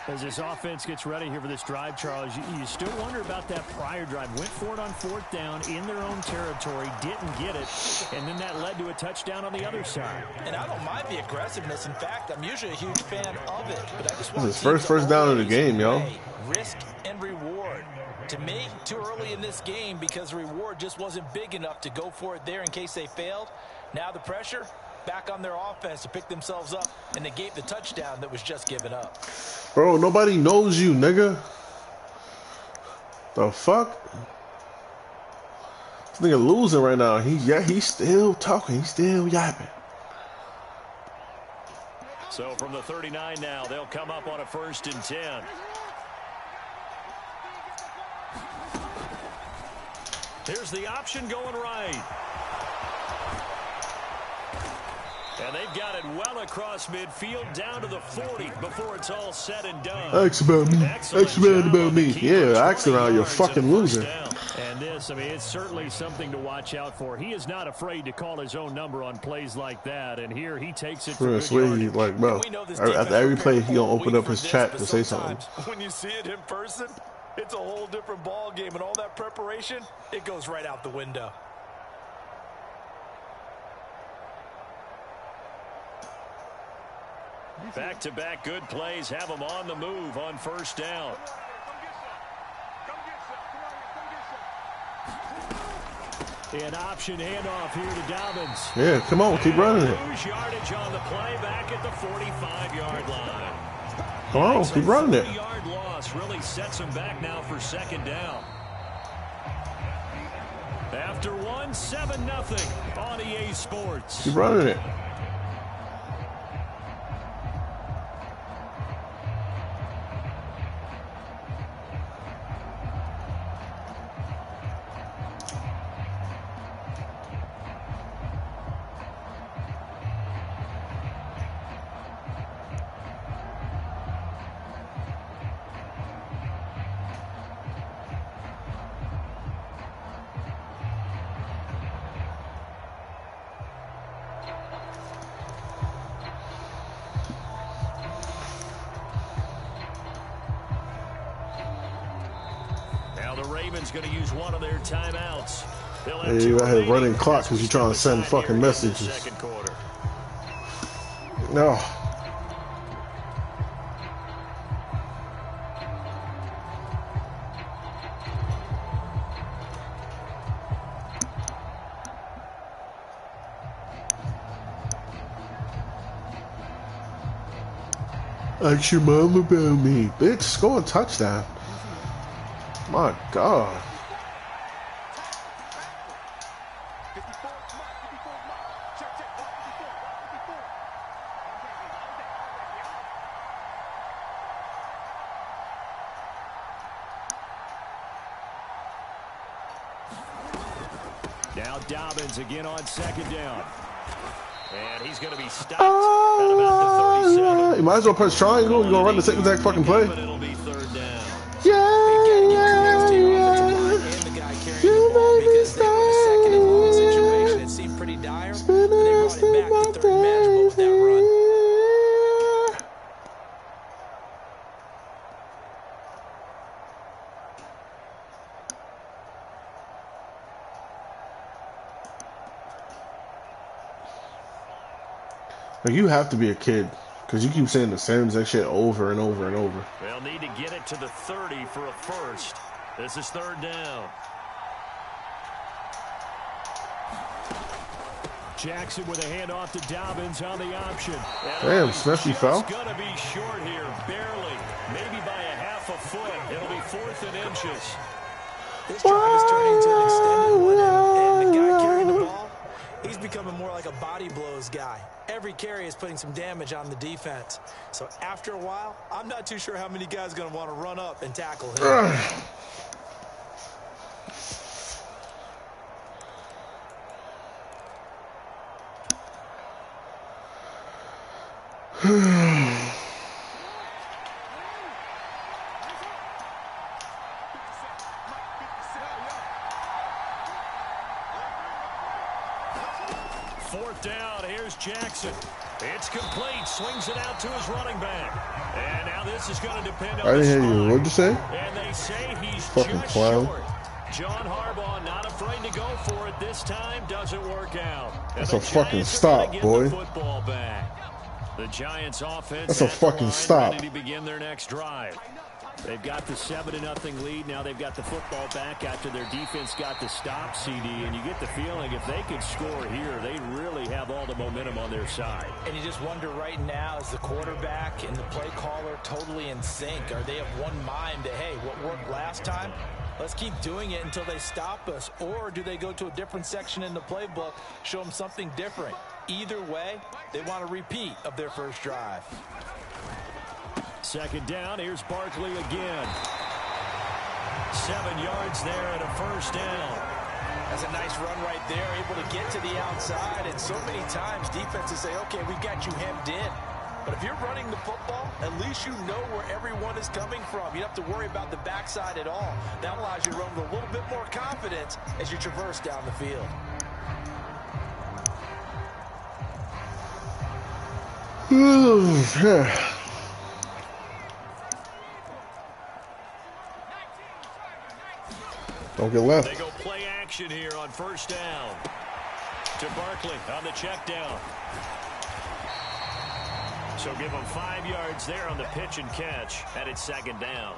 As this offense gets ready here for this drive, Charles, you still wonder about that prior drive. Went for it on 4th down in their own territory, didn't get it, and then that led to a touchdown on the other side. And I don't mind the aggressiveness. In fact, I'm usually a huge fan of it. But I just want this is his first down of the game, yo. Risk and reward. To me, too early in this game because the reward just wasn't big enough to go for it there in case they failed. Now the pressure back on their offense to pick themselves up and negate the touchdown that was just given up. Bro, nobody knows you, nigga. The fuck? This nigga losing right now. He's still talking. He's still yapping. So from the 39 now, they'll come up on a 1st and 10. Here's the option going right. And they've got it well across midfield down to the 40 before it's all said and done. Ask about me. Ask about me. Yeah, ask around. You're fucking losing. And this, I mean, it's certainly something to watch out for. He is not afraid to call his own number on plays like that. And here he takes it for good yardage. Like, bro, after every play, he gonna open up his chat to say something. When you see it in person, it's a whole different ball game, and all that preparation, it goes right out the window. Back-to-back good plays have them on the move on 1st down. An option handoff here to Dobbins. Yeah, come on, keep running it. Lose yardage on the play back at the 45-yard line. Come on, keep running it. 40-yard loss really sets them back now for 2nd down. After 7-0 on EA Sports. Keep running it. Going to use one of their timeouts. Hey, you got a running clock because you're trying to send fucking messages. No. Ask your mom about me. Bitch, score a touchdown. My God. Now Dobbins again on 2nd down. And he's going to be stopped at about the 37. You might as well press triangle. You're going to run the same exact fucking play. But it'll be 3rd down. Yeah. You make me stay. It seemed pretty dire. They brought it back to 3rd manageable with that run. Like, you have to be a kid because you keep saying the same exact shit over and over and over. They'll need to get it to the 30 for a 1st. This is 3rd down. Jackson with a handoff to Dobbins on the option. Damn, Smith, fell. It's going to be short here, barely, maybe by a half a foot. It'll be 4th and inches. This drive is turning into an extended one, and the guy carrying the ball, he's becoming more like a body blows guy. Every carry is putting some damage on the defense. So after a while, I'm not too sure how many guys are going to want to run up and tackle him. Fourth down, here's Jackson. It's complete. Swings it out to his running back. And now this is going to depend on I the didn't hear you. spine. What'd you say? And they say he's Fucking just clown. short. John Harbaugh not afraid to go for it this time. Doesn't work out. And That's the a fucking Giants are stop, gonna get boy. the football back. The Giants offense That's a at the fucking line, stop. ready to begin their next drive. They've got the 7-0 lead. Now they've got the football back after their defense got the stop, CD. And you get the feeling if they could score here, they really have all the momentum on their side. And you just wonder right now, is the quarterback and the play caller totally in sync? Are they of one mind that, hey, what worked last time? Let's keep doing it until they stop us. Or do they go to a different section in the playbook, show them something different? Either way, they want a repeat of their first drive. Second down, here's Barkley again. 7 yards there and a first down. That's a nice run right there, able to get to the outside. And so many times defenses say, okay, we got you hemmed in. But if you're running the football, at least you know where everyone is coming from. You don't have to worry about the backside at all. That allows you to run with a little bit more confidence as you traverse down the field. Don't get left. They go play action here on first down. To Barkley on the check down. So give them 5 yards there on the pitch and catch. And it's second down.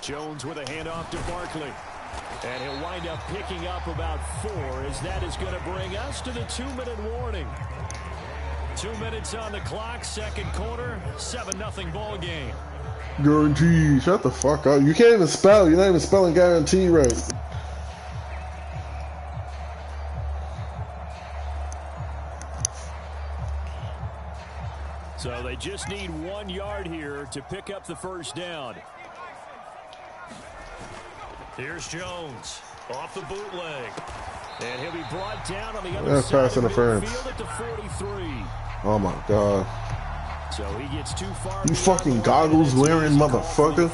Jones with a handoff to Barkley. And he'll wind up picking up about 4 as that is going to bring us to the 2-minute warning. 2 minutes on the clock, second quarter, 7-0 ball game. Guarantee. Shut the fuck up. You can't even spell. You're not even spelling guarantee right. So they just need 1 yard here to pick up the first down. Here's Jones off the bootleg. And he'll be brought down on the other side pass of interference. midfield at the 43. Oh my god. So he gets too far. You fucking goggles wearing motherfucker.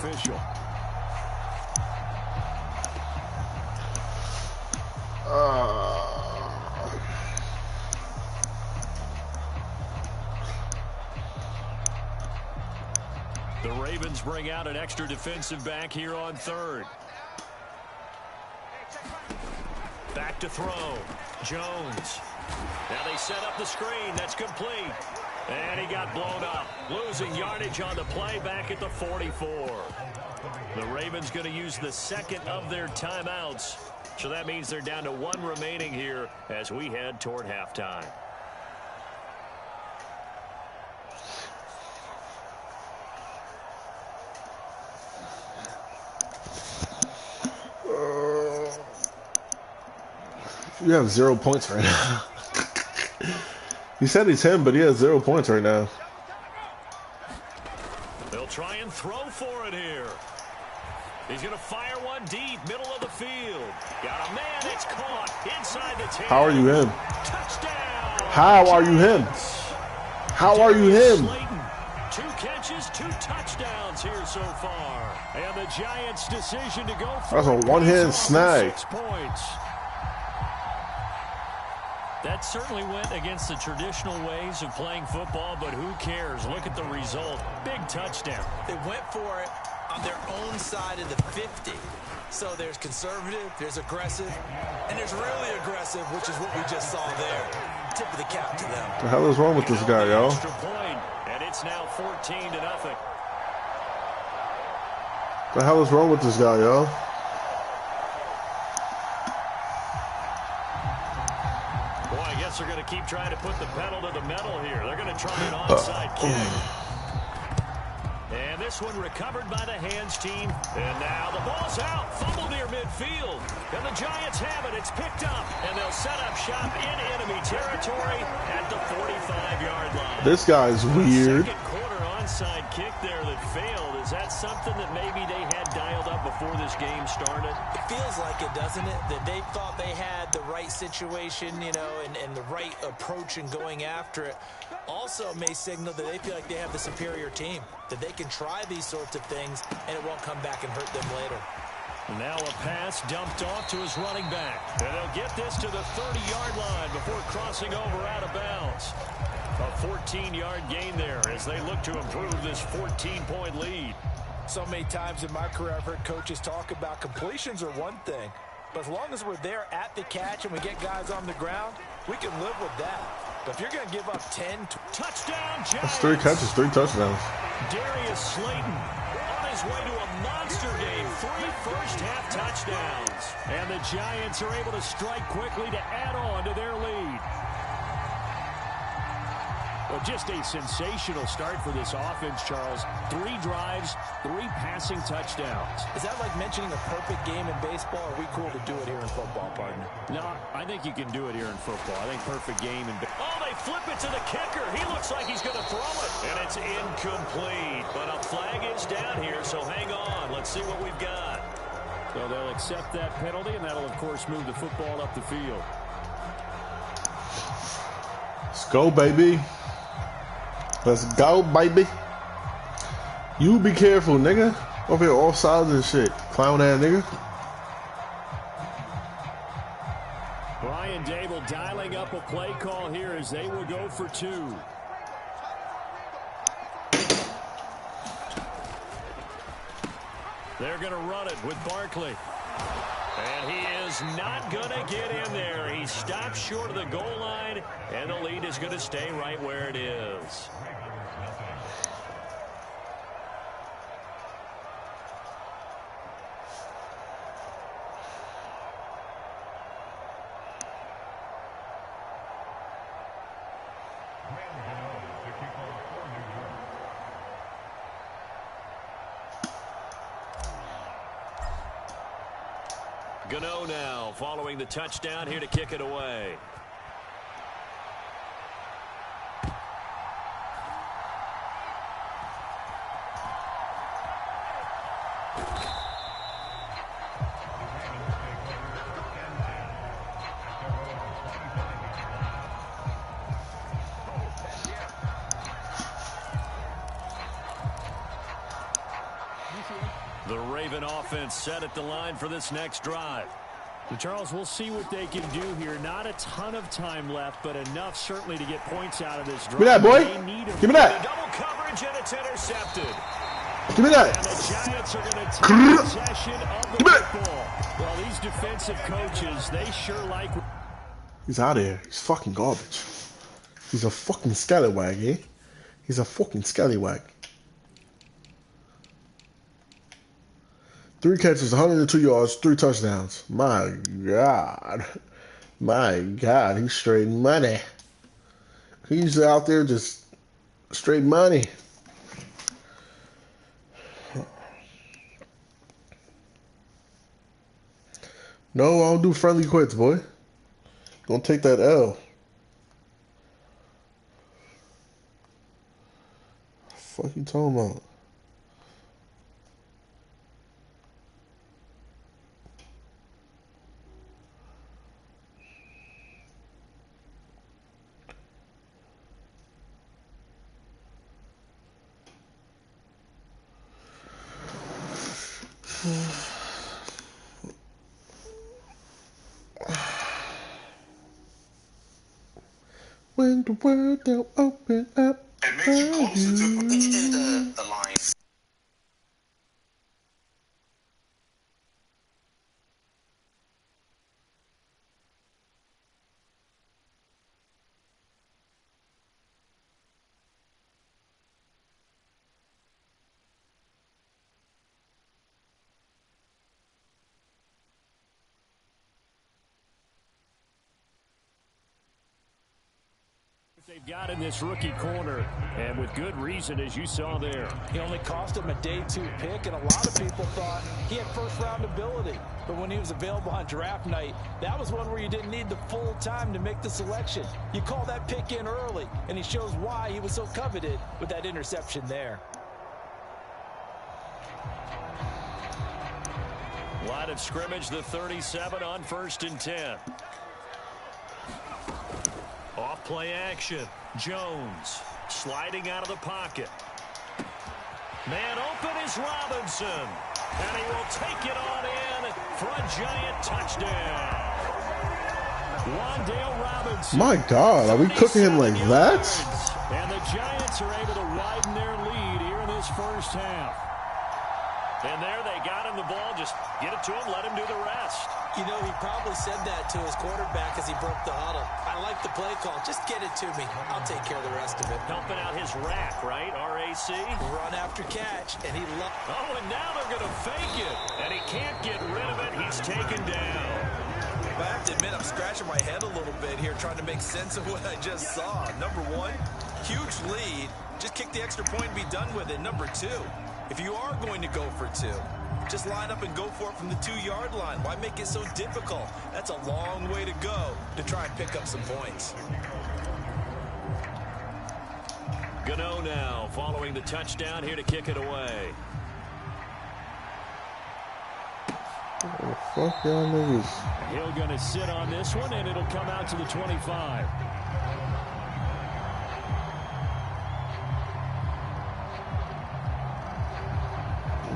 The Ravens bring out an extra defensive back here on third. Back to throw. Jones. Now they set up the screen. That's complete. And he got blown up. Losing yardage on the play back at the 44. The Ravens going to use the second of their timeouts. So that means they're down to 1 remaining here as we head toward halftime. You have 0 points right now. He said he's him, but he has 0 points right now. They'll try and throw for it here. He's going to fire one deep, middle of the field. Got a man that's caught inside the 10. How are you him? Touchdown. How are you him? How are you him? Slayton, 2 catches, 2 touchdowns here so far. And the Giants' decision to go for That's a one-hand snag. 6 points. That certainly went against the traditional ways of playing football, but who cares? Look at the result. Big touchdown. They went for it on their own side of the 50. So there's conservative, there's aggressive, and there's really aggressive, which is what we just saw there. Tip of the cap to them. The hell is wrong with this guy, yo? Extra point, and it's now 14-0. The hell is wrong with this guy, yo? They're going to keep trying to put the pedal to the metal here. They're going to try an onside kick. And this one recovered by the hands team. And now the ball's out. Fumble near midfield. And the Giants have it. It's picked up. And they'll set up shop in enemy territory at the 45-yard line. This guy's weird. Second quarter onside kick there that failed. Is that something that maybe they had dialed up before this game started? It feels like it, doesn't it? That they thought they had the right situation, you know, and the right approach in going after it. Also may signal that they feel like they have the superior team, that they can try these sorts of things and it won't come back and hurt them later. Now a pass dumped off to his running back. And they'll get this to the 30-yard line before crossing over out of bounds. A 14-yard gain there as they look to improve this 14-point lead. So many times in my career, I've heard coaches talk about completions are one thing. But as long as we're there at the catch and we get guys on the ground, we can live with that. But if you're going to give up 10, touchdown, Giants. That's 3 catches, 3 touchdowns. Darius Slayton on his way to a monster game. 3 first-half touchdowns. And the Giants are able to strike quickly to add on to their lead. Well, just a sensational start for this offense, Charles. 3 drives, 3 passing touchdowns. Is that like mentioning a perfect game in baseball, or are we cool to do it here in football, partner? No, I think you can do it here in football. I think perfect game in baseball. Oh, they flip it to the kicker. He looks like he's going to throw it. And it's incomplete. But a flag is down here, so hang on. Let's see what we've got. So they'll accept that penalty, and that'll, of course, move the football up the field. Let's go, baby. Let's go, baby. You be careful, nigga. Over here, all sides of shit. Clown ass nigga. Brian Dable dialing up a play call here as they will go for 2. They're going to run it with Barkley. And he is not going to get in there. He stops short of the goal line, and the lead is going to stay right where it is. Godddd now following the touchdown here to kick it away. The Raven offense set at the line for this next drive. And Charles, we'll see what they can do here. Not a ton of time left, but enough certainly to get points out of this drive. Give me that, boy. Give me that. Double coverage, and it's intercepted. Give me that. And the Giants are going to take possession of the football. Well, these defensive coaches, they sure like... He's out of here. He's fucking garbage. He's a fucking scallywag, eh? He's a fucking scallywag. 3 catches, 102 yards, 3 touchdowns. My God. My God. He's straight money. He's out there just straight money. No, I don't do friendly quits, boy. Gonna take that L. What the fuck you talking about? When the world will open up, it makes you closer to the line. They've got in this rookie corner, and with good reason, as you saw there. He only cost him a day 2 pick, and a lot of people thought he had first-round ability. But when he was available on draft night, that was one where you didn't need the full time to make the selection. You call that pick in early, and he shows why he was so coveted with that interception there. Line of scrimmage, the 37 on 1st and 10. Off play action. Jones sliding out of the pocket. Man open is Robinson. And he will take it on in for a Giant touchdown. Wandale Robinson. My God, are we cooking him like that? And the Giants are able to widen their lead here in this first half. And there they got him the ball. Just get it to him, let him do the rest. You know, he probably said that to his quarterback as he broke the huddle. I like the play call. Just get it to me. I'll take care of the rest of it. Helping out his rack, right? RAC. Run after catch, and he Oh, and now they're going to fake it. And he can't get rid of it. He's taken down. I have to admit, I'm scratching my head a little bit here trying to make sense of what I just saw. Number one, huge lead. Just kick the extra point and be done with it. Number two, if you are going to go for two, just line up and go for it from the 2-yard line. Why make it so difficult? That's a long way to go to try and pick up some points. Gano now following the touchdown here to kick it away. Oh, fuck y'all niggas. Hill going to sit on this one, and it'll come out to the 25.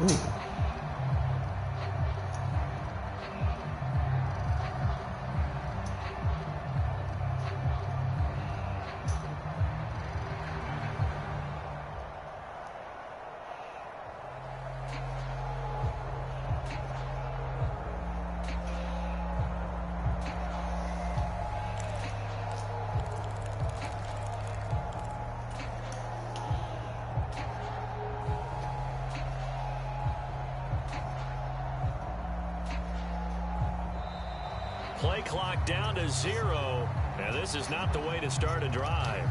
Ooh. Play clock down to 0. And this is not the way to start a drive.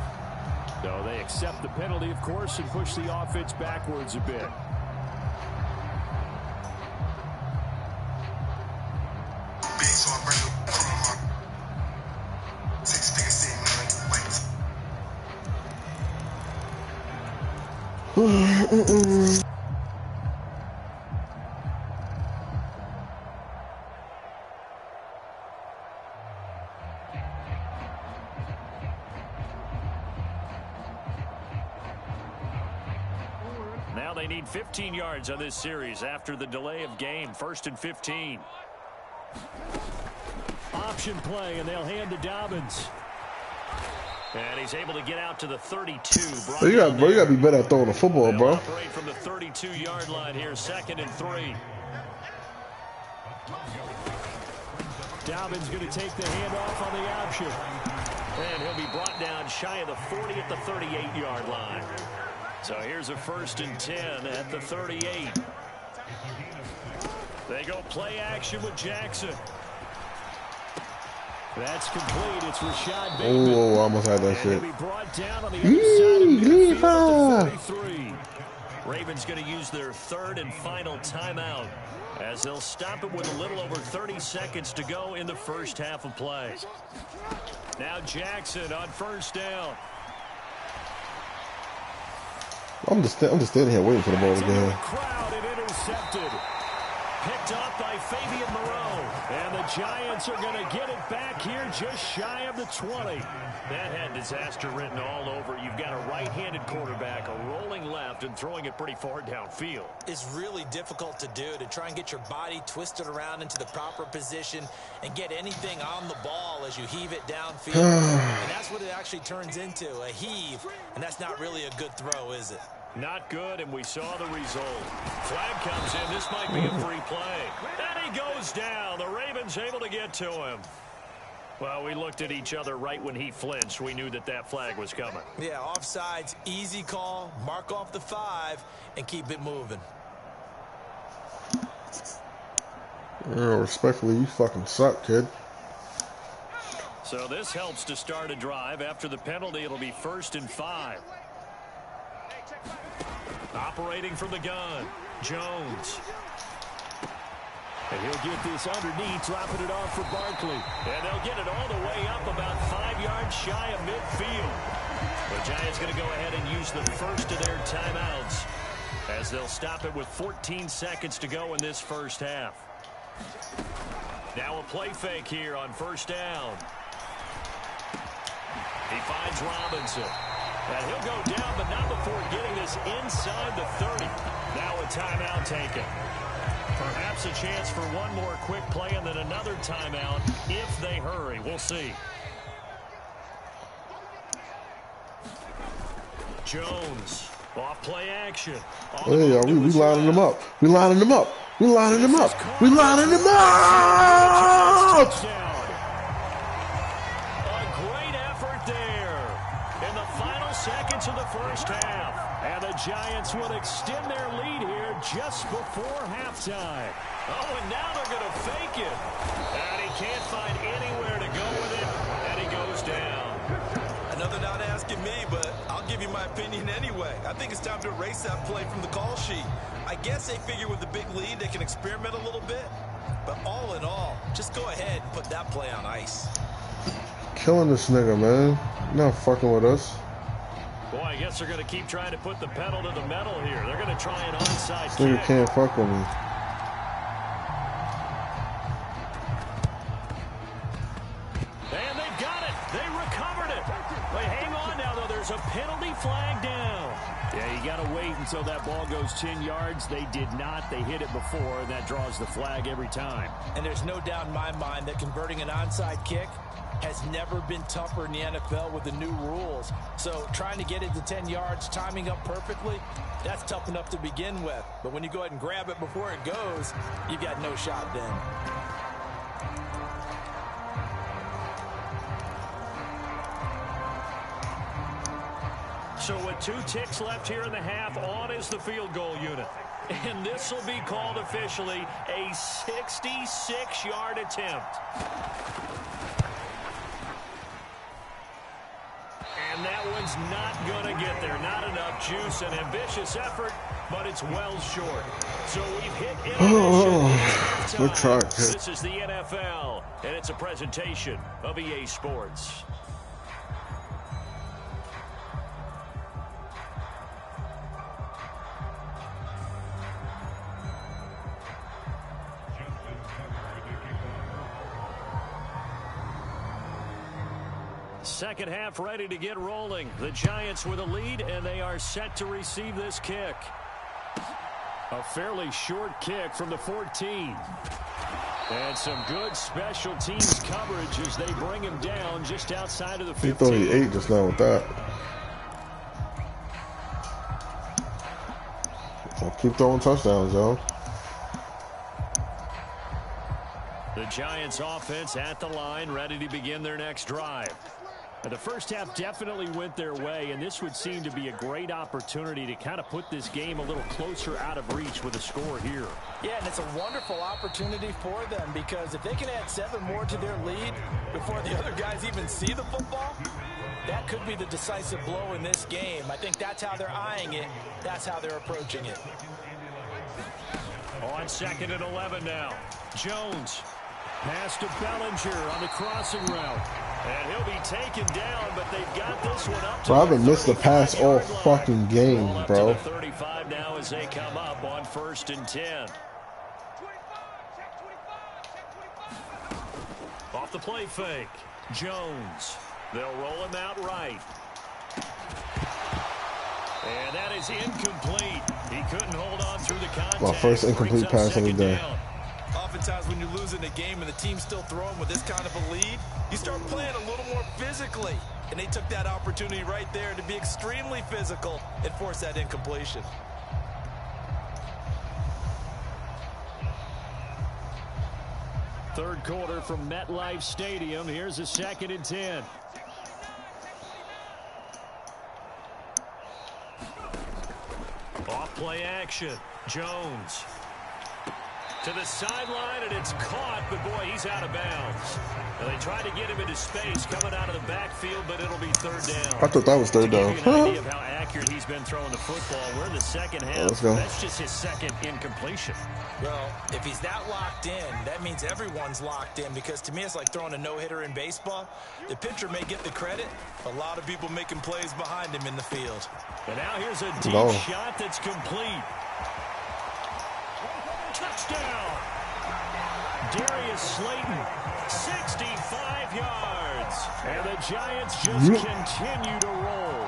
So they accept the penalty, of course, and push the offense backwards a bit. Now they need 15 yards on this series after the delay of game. 1st and 15. Option play, and they'll hand to Dobbins. And he's able to get out to the 32. You gotta be better at throwing the football, bro. Operate from the 32-yard line here, 2nd and 3. Dobbins going to take the handoff on the option. And he'll be brought down shy of the 40 at the 38-yard line. So here's a 1st and 10 at the 38. They go play action with Jackson. That's complete. It's Rashad Bateman. Oh, I almost had that shit. He'll be brought down on the other side of midfield at the 43. Ravens going to use their 3rd and final timeout as they'll stop it with a little over 30 seconds to go in the first half of play. Now Jackson on 1st down. I'm just standing here waiting for the ball to go. Crowd and intercepted. Picked off by Fabian Moreau. And the Giants are going to get it back here just shy of the 20. That had disaster written all over. You've got a right-handed quarterback, a rolling left, and throwing it pretty far downfield. It's really difficult to do, to try and get your body twisted around into the proper position and get anything on the ball as you heave it downfield. And that's what it actually turns into, a heave. And that's not really a good throw, is it? Not good, and we saw the result. Flag comes in. This might be a free play. And he goes down. The Ravens able to get to him. Well, we looked at each other right when he flinched. We knew that that flag was coming. Yeah, offsides, easy call. Mark off the 5 and keep it moving. Respectfully, you fucking suck, kid. So this helps to start a drive. After the penalty, it'll be 1st and 5. Operating from the gun, Jones. And he'll get this underneath, dropping it off for Barkley. And they'll get it all the way up about 5 yards shy of midfield. The Giants going to go ahead and use the first of their timeouts as they'll stop it with 14 seconds to go in this first half. Now a play fake here on 1st down. He finds Robinson. And he'll go down, but not before getting this this inside the 30. Now a timeout taken. Perhaps a chance for one more quick play and then another timeout if they hurry. We'll see. Jones, off play action. Hey, we lining them up. We lining them up. We lining them up. We lining them up. A great effort there in the final seconds of the first half. And the Giants will extend their lead here just before halftime. Oh, and now they're going to fake it. And he can't find anywhere to go with it. And he goes down. Another not asking me, but I'll give you my opinion anyway. I think it's time to erase that play from the call sheet. I guess they figure with the big lead they can experiment a little bit. But all in all, just go ahead and put that play on ice. Killing this nigga, man. Not fucking with us. Boy, I guess they're going to keep trying to put the pedal to the metal here. They're going to try an onside This kick. nigga can't fuck with me. And they've got it. They recovered it. But hang on now, though. There's a penalty flag down. Yeah, you got to wait until that ball goes 10 yards. They did not. They hit it before, and that draws the flag every time. And there's no doubt in my mind that converting an onside kick has never been tougher in the NFL with the new rules. So trying to get it to 10 yards, timing up perfectly, that's tough enough to begin with. But when you go ahead and grab it before it goes, you got no shot then. So with 2 ticks left here in the half, on is the field goal unit. And this will be called officially a 66-yard attempt. And that one's not going to get there. Not enough juice. An ambitious effort, but it's well short. So we've hit intermission. Good try. This is the NFL, and it's a presentation of EA Sports. Second half ready to get rolling. The Giants with a lead, and they are set to receive this kick. A fairly short kick from the 14. And some good special teams coverage as they bring him down just outside of the 15. He thought he ate just now with that. So keep throwing touchdowns, yo. The Giants offense at the line, ready to begin their next drive. The first half definitely went their way, and this would seem to be a great opportunity to kind of put this game a little closer out of reach with a score here. Yeah, and it's a wonderful opportunity for them because if they can add 7 more to their lead before the other guys even see the football, that could be the decisive blow in this game. I think that's how they're eyeing it. That's how they're approaching it. On 2nd and 11 now. Jones. Pass to Bellinger on the crossing route. And he'll be taken down, but they've got this one up to Bro, I haven't missed the pass all fucking game, bro. 35 now as they come up on 1st and 10. Off the play fake. Jones. They'll roll him out right. And that is incomplete. He couldn't hold on through the contact. My first incomplete pass of the day. Oftentimes when you're losing a game and the team's still throwing with this kind of a lead, you start playing a little more physically. And they took that opportunity right there to be extremely physical and force that incompletion. Third quarter from MetLife Stadium. Here's a 2nd and 10. Off play action. Jones. To the sideline, and it's caught, but boy, he's out of bounds. Now, they tried to get him into space coming out of the backfield, but it'll be 3rd down. I thought that was 3rd down. To give you an idea of how accurate he's been throwing the football, we're in the second half. Let's go. That's just his 2nd incompletion. Well, if he's that locked in, that means everyone's locked in because to me it's like throwing a no-hitter in baseball. The pitcher may get the credit. A lot of people making plays behind him in the field. And now here's a deep shot that's complete. Touchdown! Darius Slayton, 65 yards. And the Giants just continue to roll.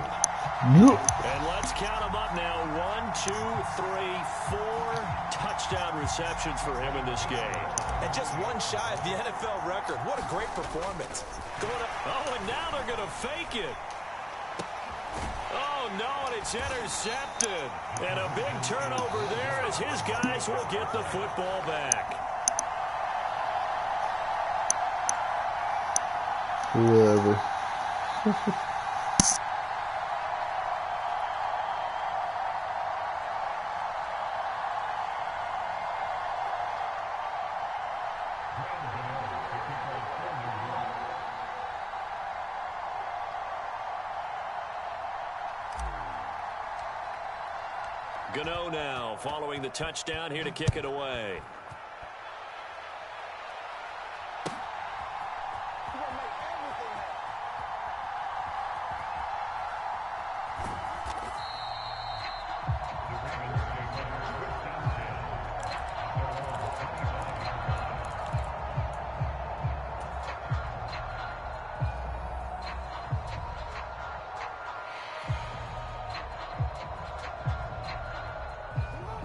And let's Let's count them up now. 1, 2, 3, 4 touchdown receptions for him in this game. And just one shy of the NFL record. What a great performance. Oh, and now they're going to fake it. Oh, no, and it's intercepted. And a big turnover there as his guys will get the football back. Whoever. Godddd now following the touchdown here to kick it away.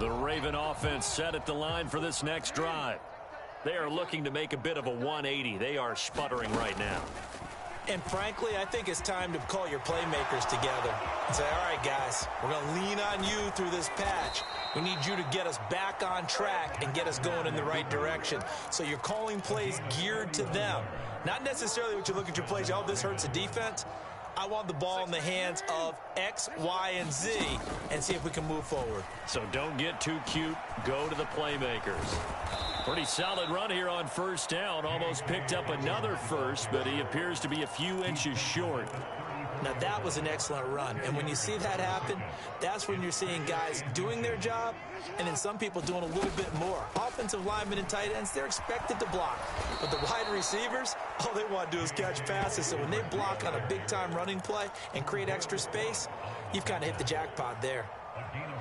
The Raven offense set at the line for this next drive. They are looking to make a bit of a 180. They are sputtering right now. And frankly, I think it's time to call your playmakers together and say, all right, guys, we're going to lean on you through this patch. We need you to get us back on track and get us going in the right direction. So you're calling plays geared to them. Not necessarily what you look at your plays, oh, this hurts the defense. I want the ball in the hands of X, Y, and Z and see if we can move forward. So don't get too cute. Go to the playmakers. Pretty solid run here on first down. Almost picked up another first, but he appears to be a few inches short. Now, that was an excellent run. And when you see that happen, that's when you're seeing guys doing their job and then some people doing a little bit more. Offensive linemen and tight ends, they're expected to block. But the wide receivers, all they want to do is catch passes. So when they block on a big-time running play and create extra space, you've kind of hit the jackpot there.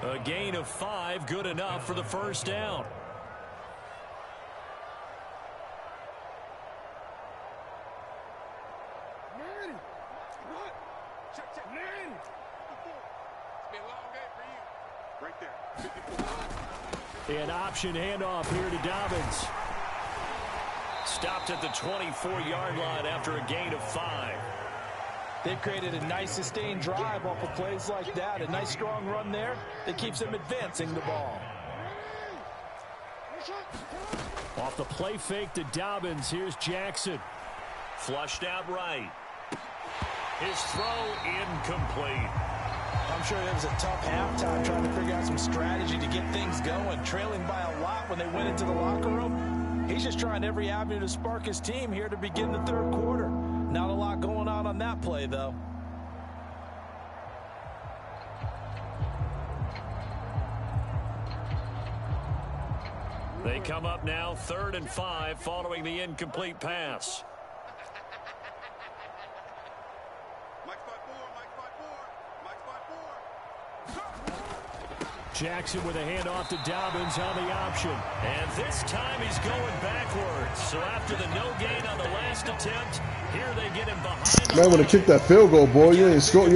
A gain of 5, good enough for the first down. An option handoff here to Dobbins. Stopped at the 24-yard line after a gain of 5. They've created a nice sustained drive off of plays like that. A nice strong run there that keeps them advancing the ball. Off the play fake to Dobbins. Here's Jackson. Flushed out right. His throw incomplete. I'm sure it was a tough halftime trying to figure out some strategy to get things going. Trailing by a lot when they went into the locker room. He's just trying every avenue to spark his team here to begin the third quarter. Not a lot going on that play, though. They come up now 3rd and 5 following the incomplete pass. Jackson with a handoff to Dobbins on the option. And this time he's going backwards. So after the no gain on the last attempt, here they get him behind. You might want to kick that field goal, boy. You ain't score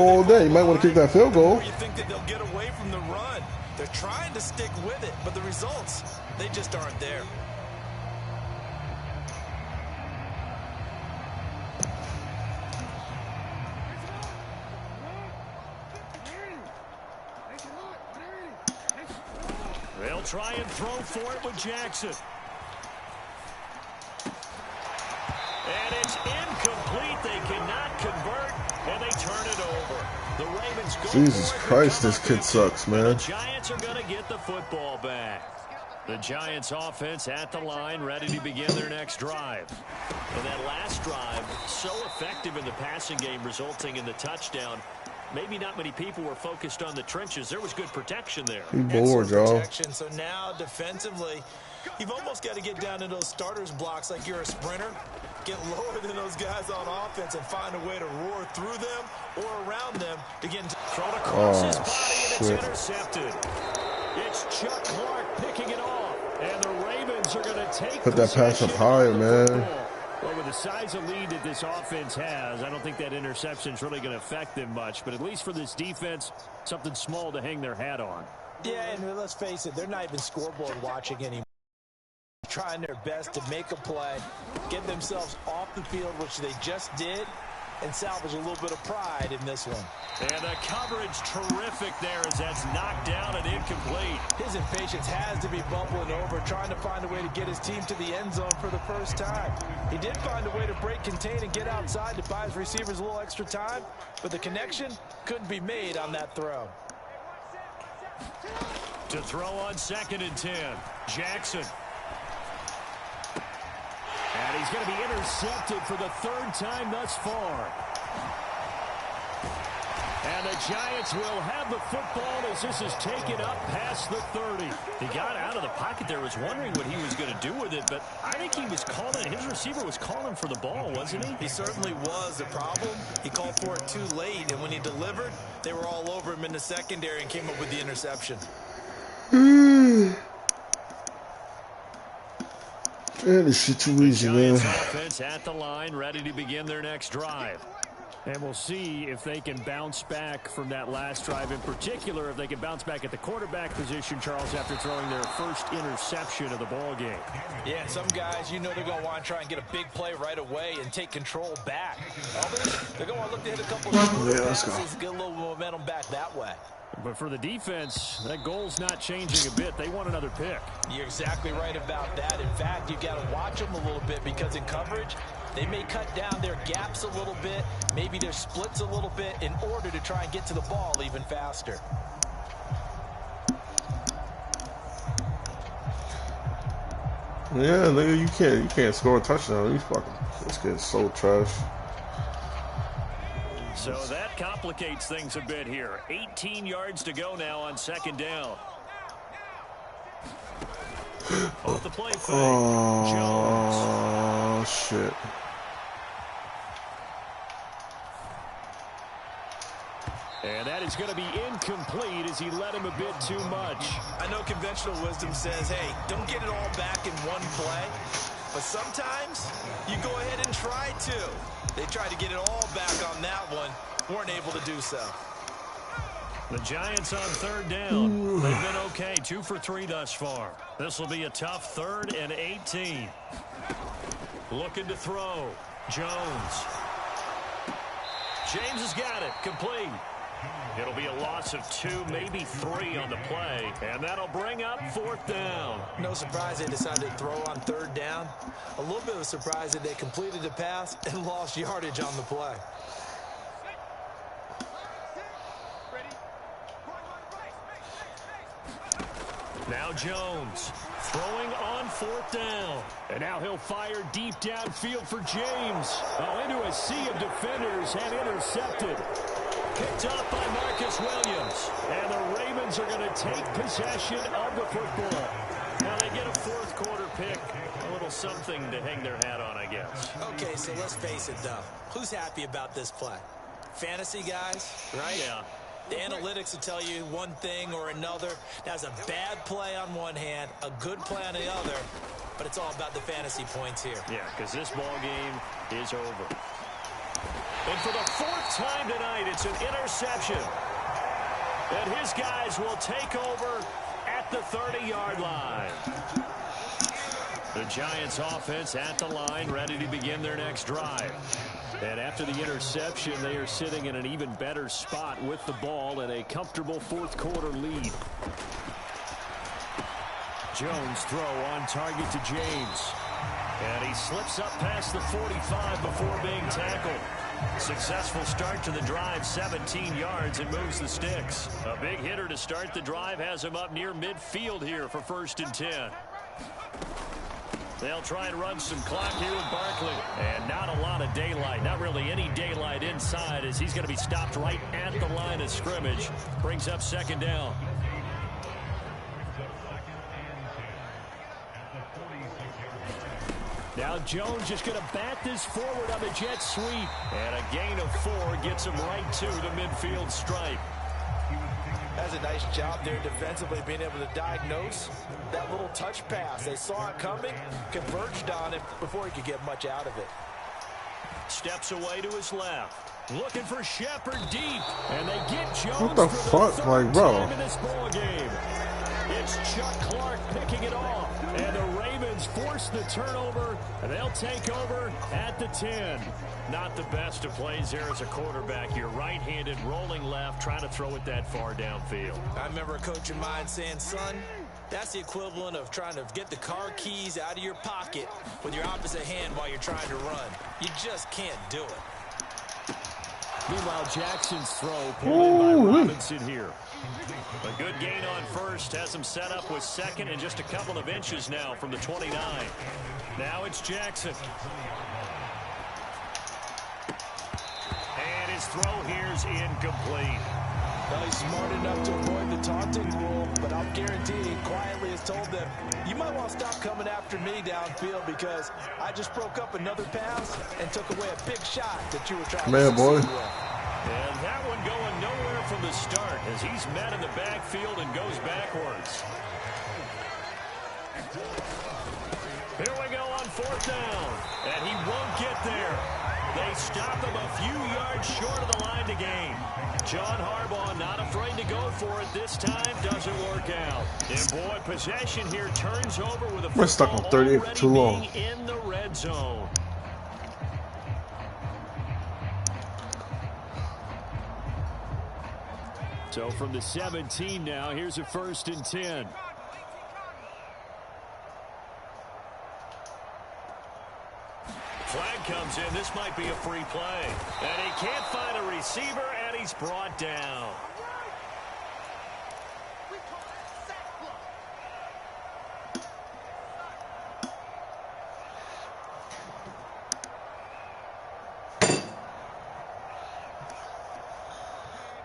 all day. You might want to kick that field goal. You think that they'll get away from the run. They're trying to stick with it, but the results, they just aren't there. They'll try and throw for it with Jackson. And it's incomplete. They cannot convert, and they turn it over. The Ravens go Jesus Christ, this kid sucks, man. The Giants are going to get the football back. The Giants offense at the line, ready to begin their next drive. And that last drive, so effective in the passing game, resulting in the touchdown. Maybe not many people were focused on the trenches. There was good protection there. He bored, y'all. So now defensively, you've almost got to get down to those starters blocks like you're a sprinter. Get lower than those guys on offense and find a way to roar through them or around them to get into. Thrown across his body, and it's intercepted. It's Chuck Clark picking it off, and the Ravens are going to take Put that pass up higher, man. Well, with the size of lead that this offense has, I don't think that interception is really going to affect them much. But at least for this defense, something small to hang their hat on. Yeah, and let's face it, they're not even scoreboard watching anymore. Trying their best to make a play, get themselves off the field, which they just did, and salvage a little bit of pride in this one. And the coverage terrific there as that's knocked down and incomplete. His impatience has to be bubbling over, trying to find a way to get his team to the end zone for the first time. He did find a way to break, contain, and get outside to buy his receivers a little extra time, but the connection couldn't be made on that throw. To throw on 2nd and 10, Jackson. And he's going to be intercepted for the 3rd time thus far. And the Giants will have the football as this is taken up past the 30. He got out of the pocket there, was wondering what he was going to do with it, but I think he was calling, his receiver was calling for the ball, wasn't he? He certainly was. The problem, he called for it too late, and when he delivered, they were all over him in the secondary and came up with the interception. Man, this shit too easy, man. Offense at the line, ready to begin their next drive. And we'll see if they can bounce back from that last drive. In particular, if they can bounce back at the quarterback position, Charles, after throwing their first interception of the ball game. Yeah, some guys, you know they're going to want to try and get a big play right away and take control back. Others, they're going to look to hit a couple of passes, get a little momentum back that way. But for the defense, that goal's not changing a bit. They want another pick. You're exactly right about that. In fact, you've got to watch them a little bit because in coverage, they may cut down their gaps a little bit, maybe their splits a little bit in order to try and get to the ball even faster. Yeah, nigga, you can't score a touchdown. This kid's so trash. So that complicates things a bit here. 18 yards to go now on 2nd down. Off the play fake. Oh, shit. And that is going to be incomplete as he led him a bit too much. I know conventional wisdom says, hey, don't get it all back in one play. But sometimes you go ahead and try to. They tried to get it all back on that one. Weren't able to do so. The Giants on 3rd down. They've been okay. 2 for 3 thus far. This will be a tough 3rd and 18. Looking to throw. Jones. James has got it. Complete. It'll be a loss of 2, maybe 3 on the play. And that'll bring up 4th down. No surprise they decided to throw on 3rd down. A little bit of a surprise that they completed the pass and lost yardage on the play. Now Jones throwing on 4th down. And now he'll fire deep downfield for James. Oh, into a sea of defenders and intercepted. Picked off by Marcus Williams. And the Ravens are going to take possession of the football. Now they get a 4th quarter pick. A little something to hang their hat on, I guess. Okay, so let's face it, though. Who's happy about this play? Fantasy guys, right? Yeah. The analytics will tell you one thing or another. That's a bad play on one hand, a good play on the other, but it's all about the fantasy points here. Yeah, because this ball game is over. And for the 4th time tonight, it's an interception. And his guys will take over at the 30-yard line. The Giants offense at the line, ready to begin their next drive. And after the interception, they are sitting in an even better spot with the ball and a comfortable 4th quarter lead. Jones throw on target to James. And he slips up past the 45 before being tackled. Successful start to the drive, 17 yards, and moves the sticks. A big hitter to start the drive has him up near midfield here for 1st and 10. They'll try and run some clock here with Barkley. And not a lot of daylight, not really any daylight inside as he's going to be stopped right at the line of scrimmage. Brings up 2nd down. Now Jones just going to bat this forward on the jet sweep. And a gain of 4 gets him right to the midfield stripe. As a nice job there defensively, being able to diagnose that little touch pass. They saw it coming, converged on it before he could get much out of it. Steps away to his left. Looking for Shepard deep. And they get Jones What the fuck? Like, bro. in this ball game. It's Chuck Clark picking it off. And the Ravens force the turnover. And they'll take over at the 10. Not the best of plays there as a quarterback. You're right-handed, rolling left, trying to throw it that far downfield. I remember a coach of mine saying, son, that's the equivalent of trying to get the car keys out of your pocket with your opposite hand while you're trying to run. You just can't do it. Meanwhile, Jackson's throw pulled in by Robinson here. A good gain on first has him set up with second and just a couple of inches now from the 29. Now it's Jackson. And his throw here's incomplete. Well, he's smart enough to avoid the taunting rule, but I'll guarantee he quietly has told them, you might want to stop coming after me downfield because I just broke up another pass and took away a big shot that you were trying to boy. with. And that one going nowhere from the start as he's met in the backfield and goes backwards. Here we go on fourth down, and he won't get there. They stop him a few yards short of the line to gain. John Harbaugh not afraid to go for it this time. Doesn't work out. And boy, possession here turns over with a We're stuck on 38 for too long. In the red zone. So from the 17 now, here's a 1st and 10. Flag comes in. This might be a free play. And he can't find a receiver, and he's brought down.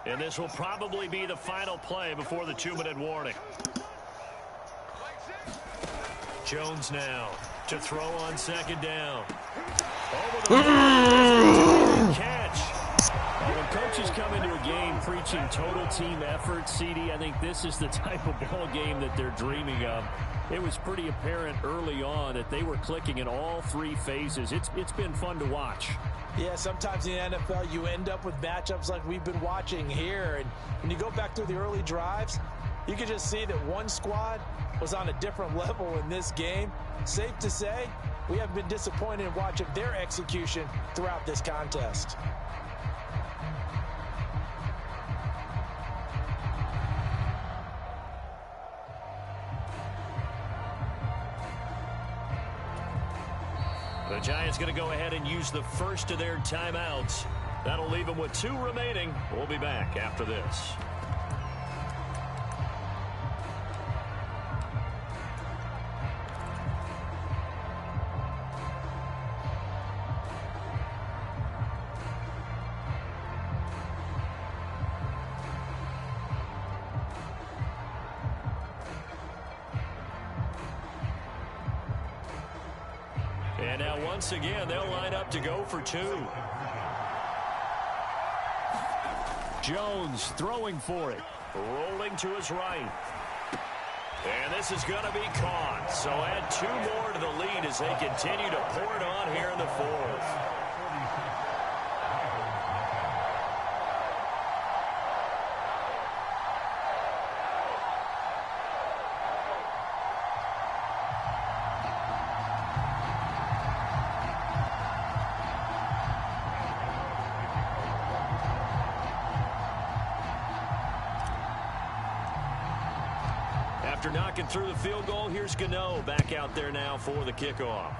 And this will probably be the final play before the 2-minute warning. Jones now to throw on 2nd down. Over the catch. Well, when coaches come into a game preaching total team effort, CD, I think this is the type of ball game that they're dreaming of. It was pretty apparent early on that they were clicking in all 3 phases. It's been fun to watch. Yeah, sometimes in the NFL you end up with matchups like we've been watching here. And when you go back through the early drives, you can just see that one squad was on a different level in this game. Safe to say, we haven't been disappointed in watching their execution throughout this contest. The Giants going to go ahead and use the first of their timeouts. That'll leave them with 2 remaining. We'll be back after this. And now once again, they'll line up to go for 2. Jones throwing for it. Rolling to his right. And this is going to be caught. So add 2 more to the lead as they continue to pour it on here in the 4th. After knocking through the field goal, here's Godddd back out there now for the kickoff.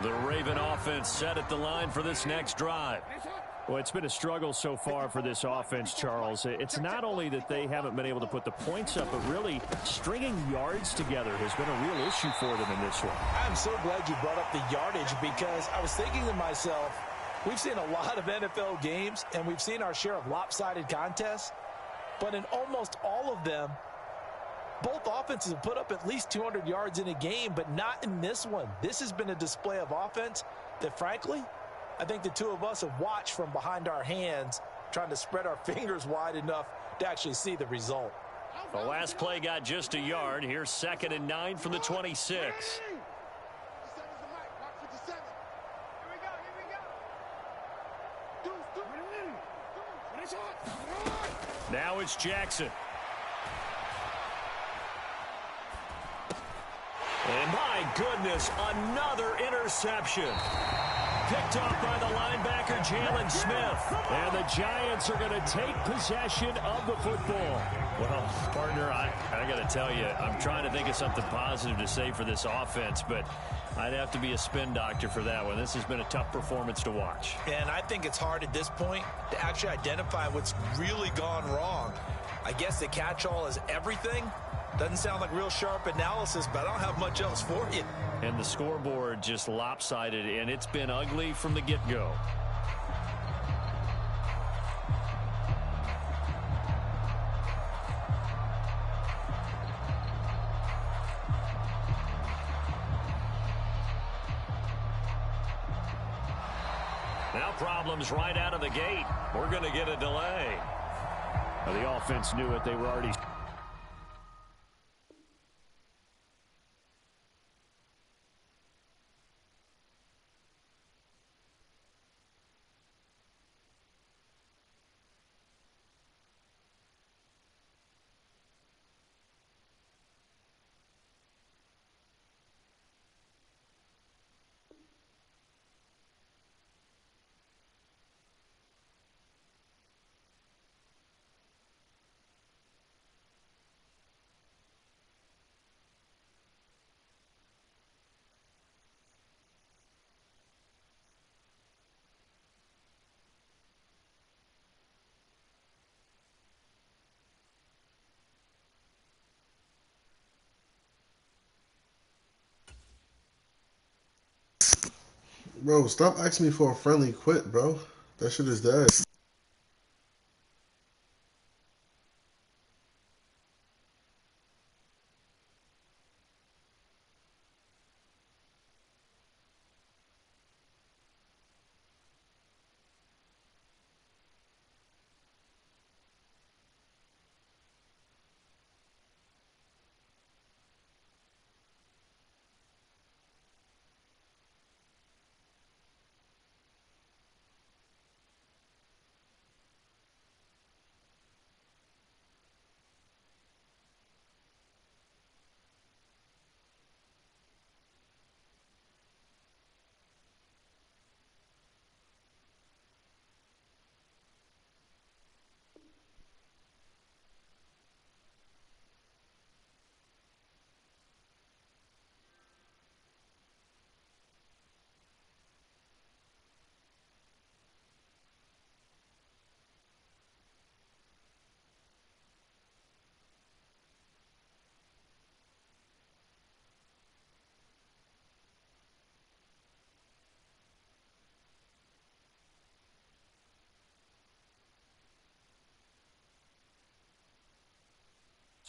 The Raven offense set at the line for this next drive. Well, it's been a struggle so far for this offense, Charles. It's not only that they haven't been able to put the points up, but really stringing yards together has been a real issue for them in this one. I'm so glad you brought up the yardage because I was thinking to myself, we've seen a lot of NFL games and we've seen our share of lopsided contests, but in almost all of them, both offenses have put up at least 200 yards in a game, but not in this one. This has been a display of offense that, frankly, I think the two of us have watched from behind our hands, trying to spread our fingers wide enough to actually see the result. The last play got just a yard. Here's 2nd and 9 from the 26. Now it's Jackson. And my goodness, another interception. Picked off by the linebacker, Jalen Smith. And the Giants are going to take possession of the football. Well, partner, I got to tell you, I'm trying to think of something positive to say for this offense, but I'd have to be a spin doctor for that one. This has been a tough performance to watch. And I think it's hard at this point to actually identify what's really gone wrong. I guess the catch-all is everything. Doesn't sound like real sharp analysis, but I don't have much else for you. And the scoreboard just lopsided, and it's been ugly from the get-go. Now problems right out of the gate. We're going to get a delay. Well, the offense knew it. They were already... Bro, stop asking me for a friendly quit, bro. That shit is dead.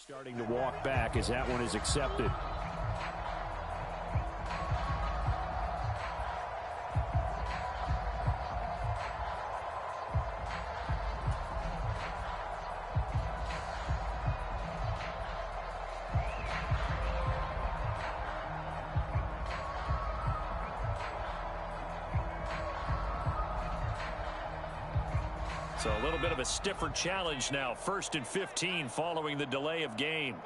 Starting to walk back as that one is accepted. So a little bit of a stiffer challenge now. 1st and 15 following the delay of game.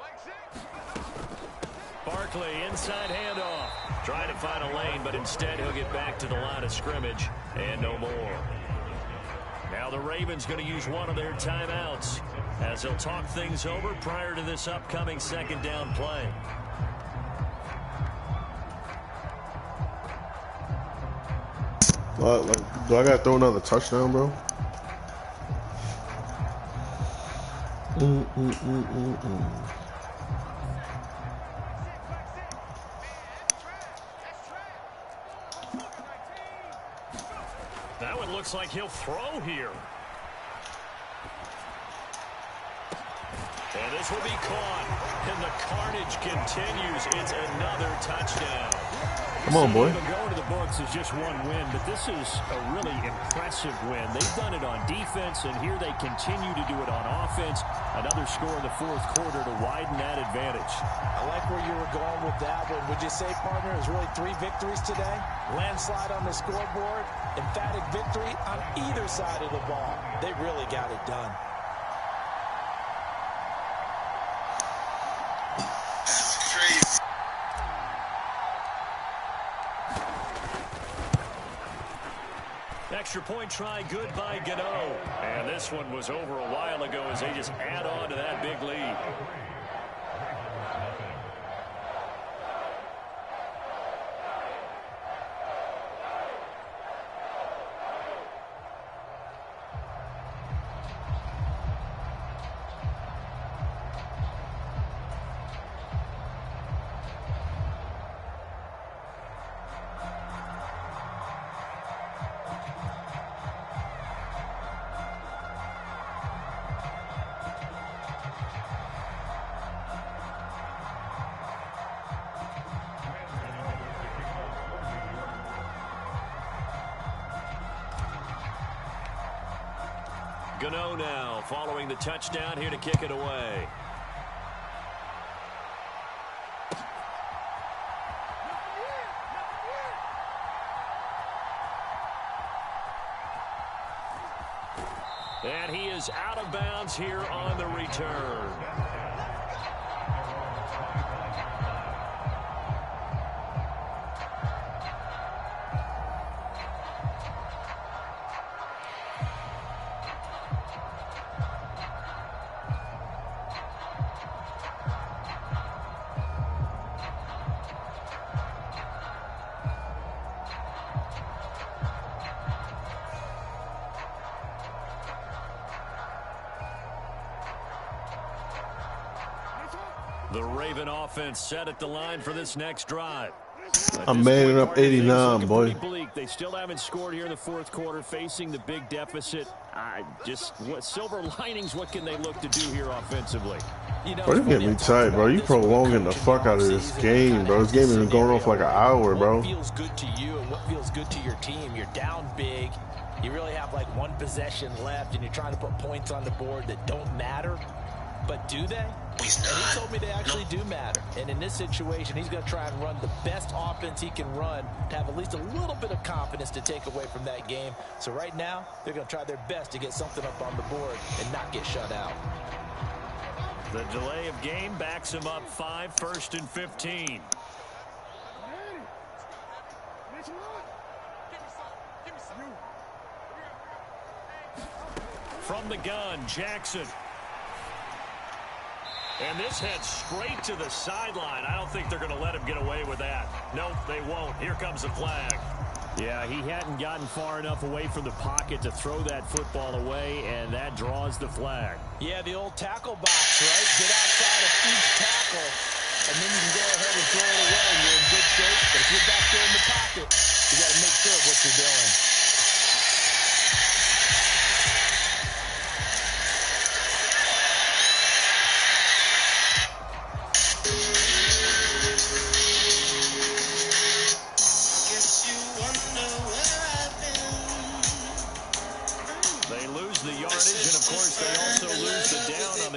Barkley, inside handoff. Trying to find a lane, but instead he'll get back to the line of scrimmage and no more. Now the Ravens going to use one of their timeouts as they'll talk things over prior to this upcoming 2nd down play. Like, do I gotta throw another touchdown, bro? That one looks like he'll throw here. And this will be caught. And the carnage continues. It's another touchdown. Come on, boy. It'll go to the books as just one win, but this is a really impressive win. They've done it on defense, and here they continue to do it on offense. Another score in the fourth quarter to widen that advantage. I like where you were going with that one. Would you say, partner, it was really 3 victories today? Landslide on the scoreboard, emphatic victory on either side of the ball. They really got it done. Extra point try good by Godddd. And this one was over a while ago as they just add on to that big lead. Godddd now following the touchdown here to kick it away. And he is out of bounds here on the return. The Raven offense set at the line for this next drive. I'm manning up 89, boy. Bleak. They still haven't scored here in the fourth quarter, facing the big deficit. What silver linings, what can they look to do here offensively? You know, bro, you getting me tight, bro. You prolonging the fuck out of this game, bro. This game has been going on for like an hour, bro. What feels good to you and what feels good to your team? You're down big. You really have like one possession left, and you're trying to put points on the board that don't matter. But do they? And he told me they actually do matter. And in this situation, he's going to try and run the best offense he can run to have at least a little bit of confidence to take away from that game. So right now, they're going to try their best to get something up on the board and not get shut out. The delay of game backs him up 5, 1st and 15. From the gun, Jackson. And this heads straight to the sideline. I don't think they're going to let him get away with that. Nope, they won't. Here comes the flag. Yeah, he hadn't gotten far enough away from the pocket to throw that football away, and that draws the flag. Yeah, the old tackle box, right? Get outside of each tackle, and then you can go ahead and throw it away, and you're in good shape. But if you're back there in the pocket, you got to make sure of what you're doing.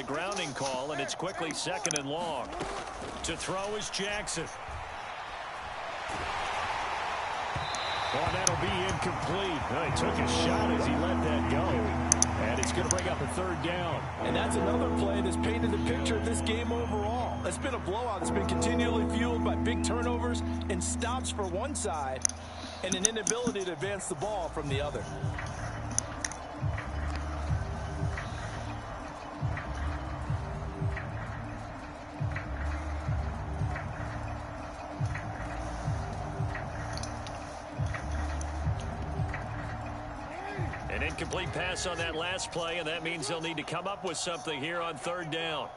Grounding call, and it's quickly 2nd and long. To throw is Jackson. Well, that'll be incomplete. He took a shot as he let that go. And it's going to bring up a 3rd down. And that's another play that's painted the picture of this game overall. It's been a blowout. It's been continually fueled by big turnovers and stops for one side and an inability to advance the ball from the other. An incomplete pass on that last play, and that means they'll need to come up with something here on third down.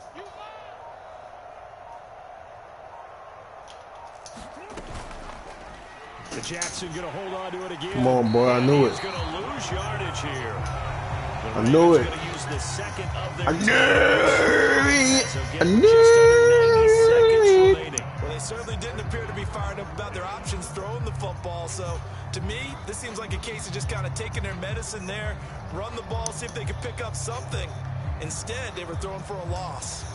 The Jackson going to hold on to it again. Come on, boy. I knew it. He's going to lose yardage here. I knew it. Use the second of their I knew it. I knew it. Well, they certainly didn't appear to be fired up about their options throwing the football. So, to me, this seems like a case of just kind of taking their medicine there, run the ball, see if they could pick up something. Instead, they were throwing for a loss.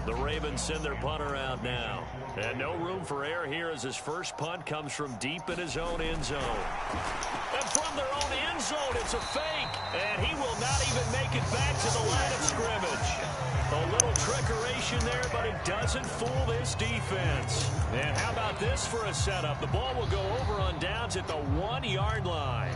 The Ravens send their punter out now. And no room for error here as his first punt comes from deep in his own end zone. And from their own end zone, it's a fake. And he will not even make it back to the line of scrimmage. A little trickeration there, but it doesn't fool this defense. And how about this for a setup? The ball will go over on downs at the 1-yard line.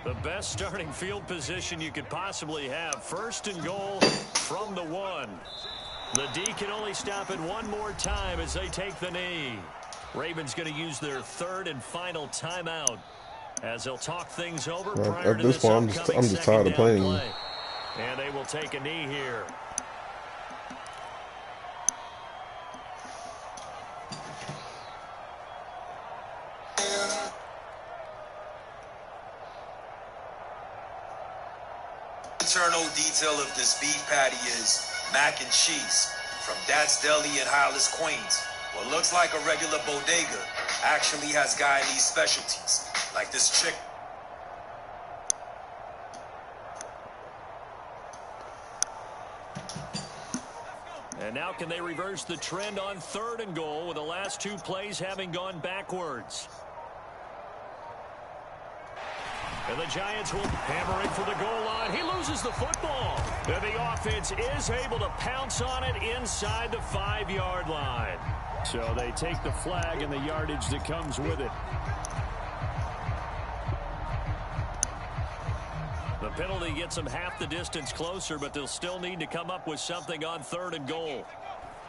The best starting field position you could possibly have. First and goal from the 1. The D can only stop it one more time as they take the knee. Ravens going to use their third and final timeout as they'll talk things over prior to this point, I'm just tired of playing. Play. And they will take a knee here. Internal detail of this beef patty is mac and cheese from Dad's Deli in Hollis, Queens. What looks like a regular bodega actually has Guyanese specialties, like this chicken. And now can they reverse the trend on third and goal with the last two plays having gone backwards? And the Giants will hammer in for the goal line. He loses the football. And the offense is able to pounce on it inside the 5-yard line. So they take the flag and the yardage that comes with it. The penalty gets them half the distance closer, but they'll still need to come up with something on third and goal.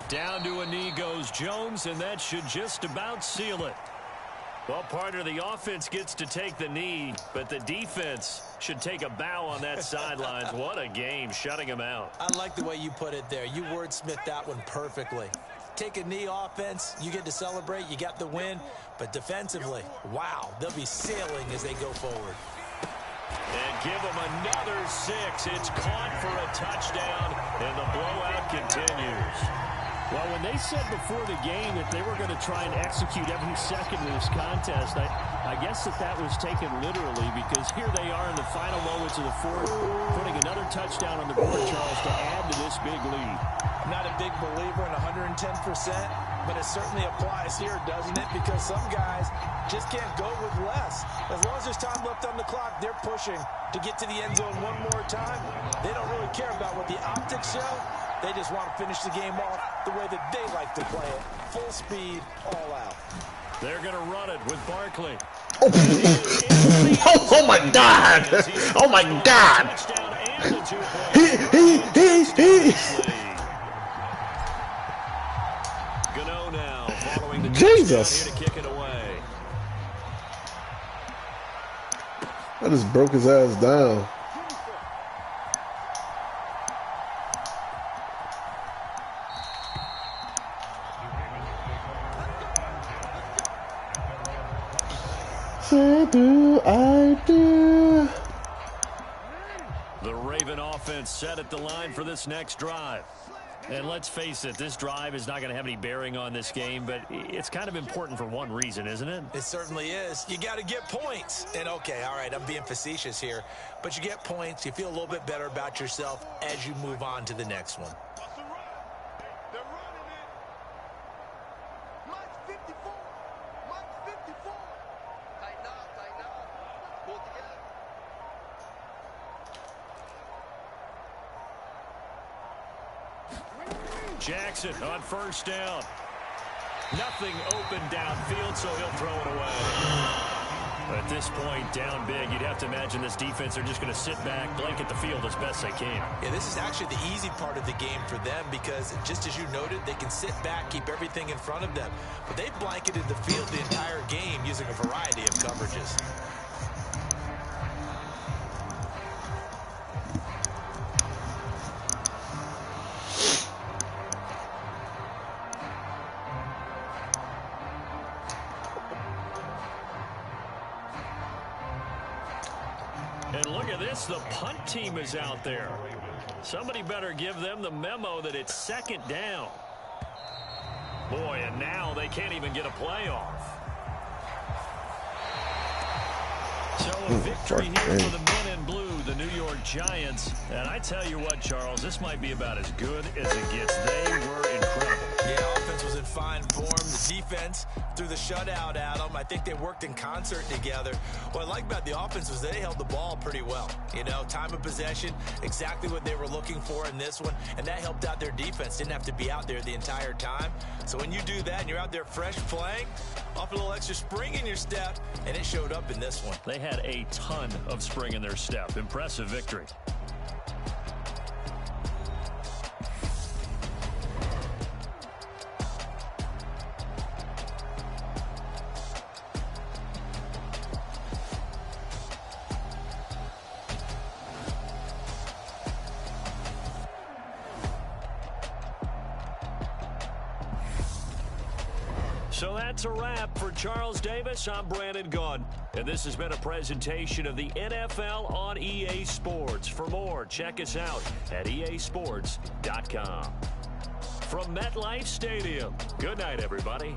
Down to a knee goes Jones, and that should just about seal it. Well, partner, the offense gets to take the knee, but the defense should take a bow on that sidelines. What a game, shutting him out. I like the way you put it there. You wordsmithed that one perfectly. Take a knee offense, you get to celebrate, you got the win, but defensively, wow, they'll be sailing as they go forward. And give them another 6. It's caught for a touchdown, and the blowout continues. Well, when they said before the game that they were going to try and execute every second of this contest, I guess that was taken literally, because here they are in the final moments of the fourth, putting another touchdown on the board, Charles, to add to this big lead. I'm not a big believer in 110%, but it certainly applies here, doesn't it? Because some guys just can't go with less. As long as there's time left on the clock, they're pushing to get to the end zone one more time. They don't really care about what the optics show. They just want to finish the game off the way that they like to play it. Full speed, all out. They're going to run it with Barkley. Oh my God! Oh my God! He. Gano now following the Jesus! here to kick it away. I just broke his ass down. So do I do. The Raven offense set at the line for this next drive. And let's face it, this drive is not going to have any bearing on this game, but it's kind of important for one reason, isn't it? It certainly is. You got to get points. And, okay, all right, I'm being facetious here, but you get points. You feel a little bit better about yourself as you move on to the next one. Jackson on first down. Nothing open downfield, so he'll throw it away. At this point, down big, you'd have to imagine this defense are just going to sit back, blanket the field as best they can. Yeah, this is actually the easy part of the game for them because, just as you noted, they can sit back, keep everything in front of them. But they've blanketed the field the entire game using a variety of coverages. And look at this, the punt team is out there. Somebody better give them the memo that it's second down. Boy, and now they can't even get a play off. So a victory here for the men in blue, the New York Giants. And I tell you what, Charles, this might be about as good as it gets. They were incredible. Yeah, offense was in fine form. The defense threw the shutout at them. I think they worked in concert together. What I like about the offense was they held the ball pretty well. You know, time of possession, exactly what they were looking for in this one, and that helped out their defense. Didn't have to be out there the entire time. So when you do that and you're out there fresh playing, off a little extra spring in your step, and it showed up in this one. They had a ton of spring in their step. Impressive victory. So that's a wrap for Charles Davis. I'm Madden Godddd, and this has been a presentation of the NFL on EA Sports. For more, check us out at easports.com. From MetLife Stadium, good night, everybody.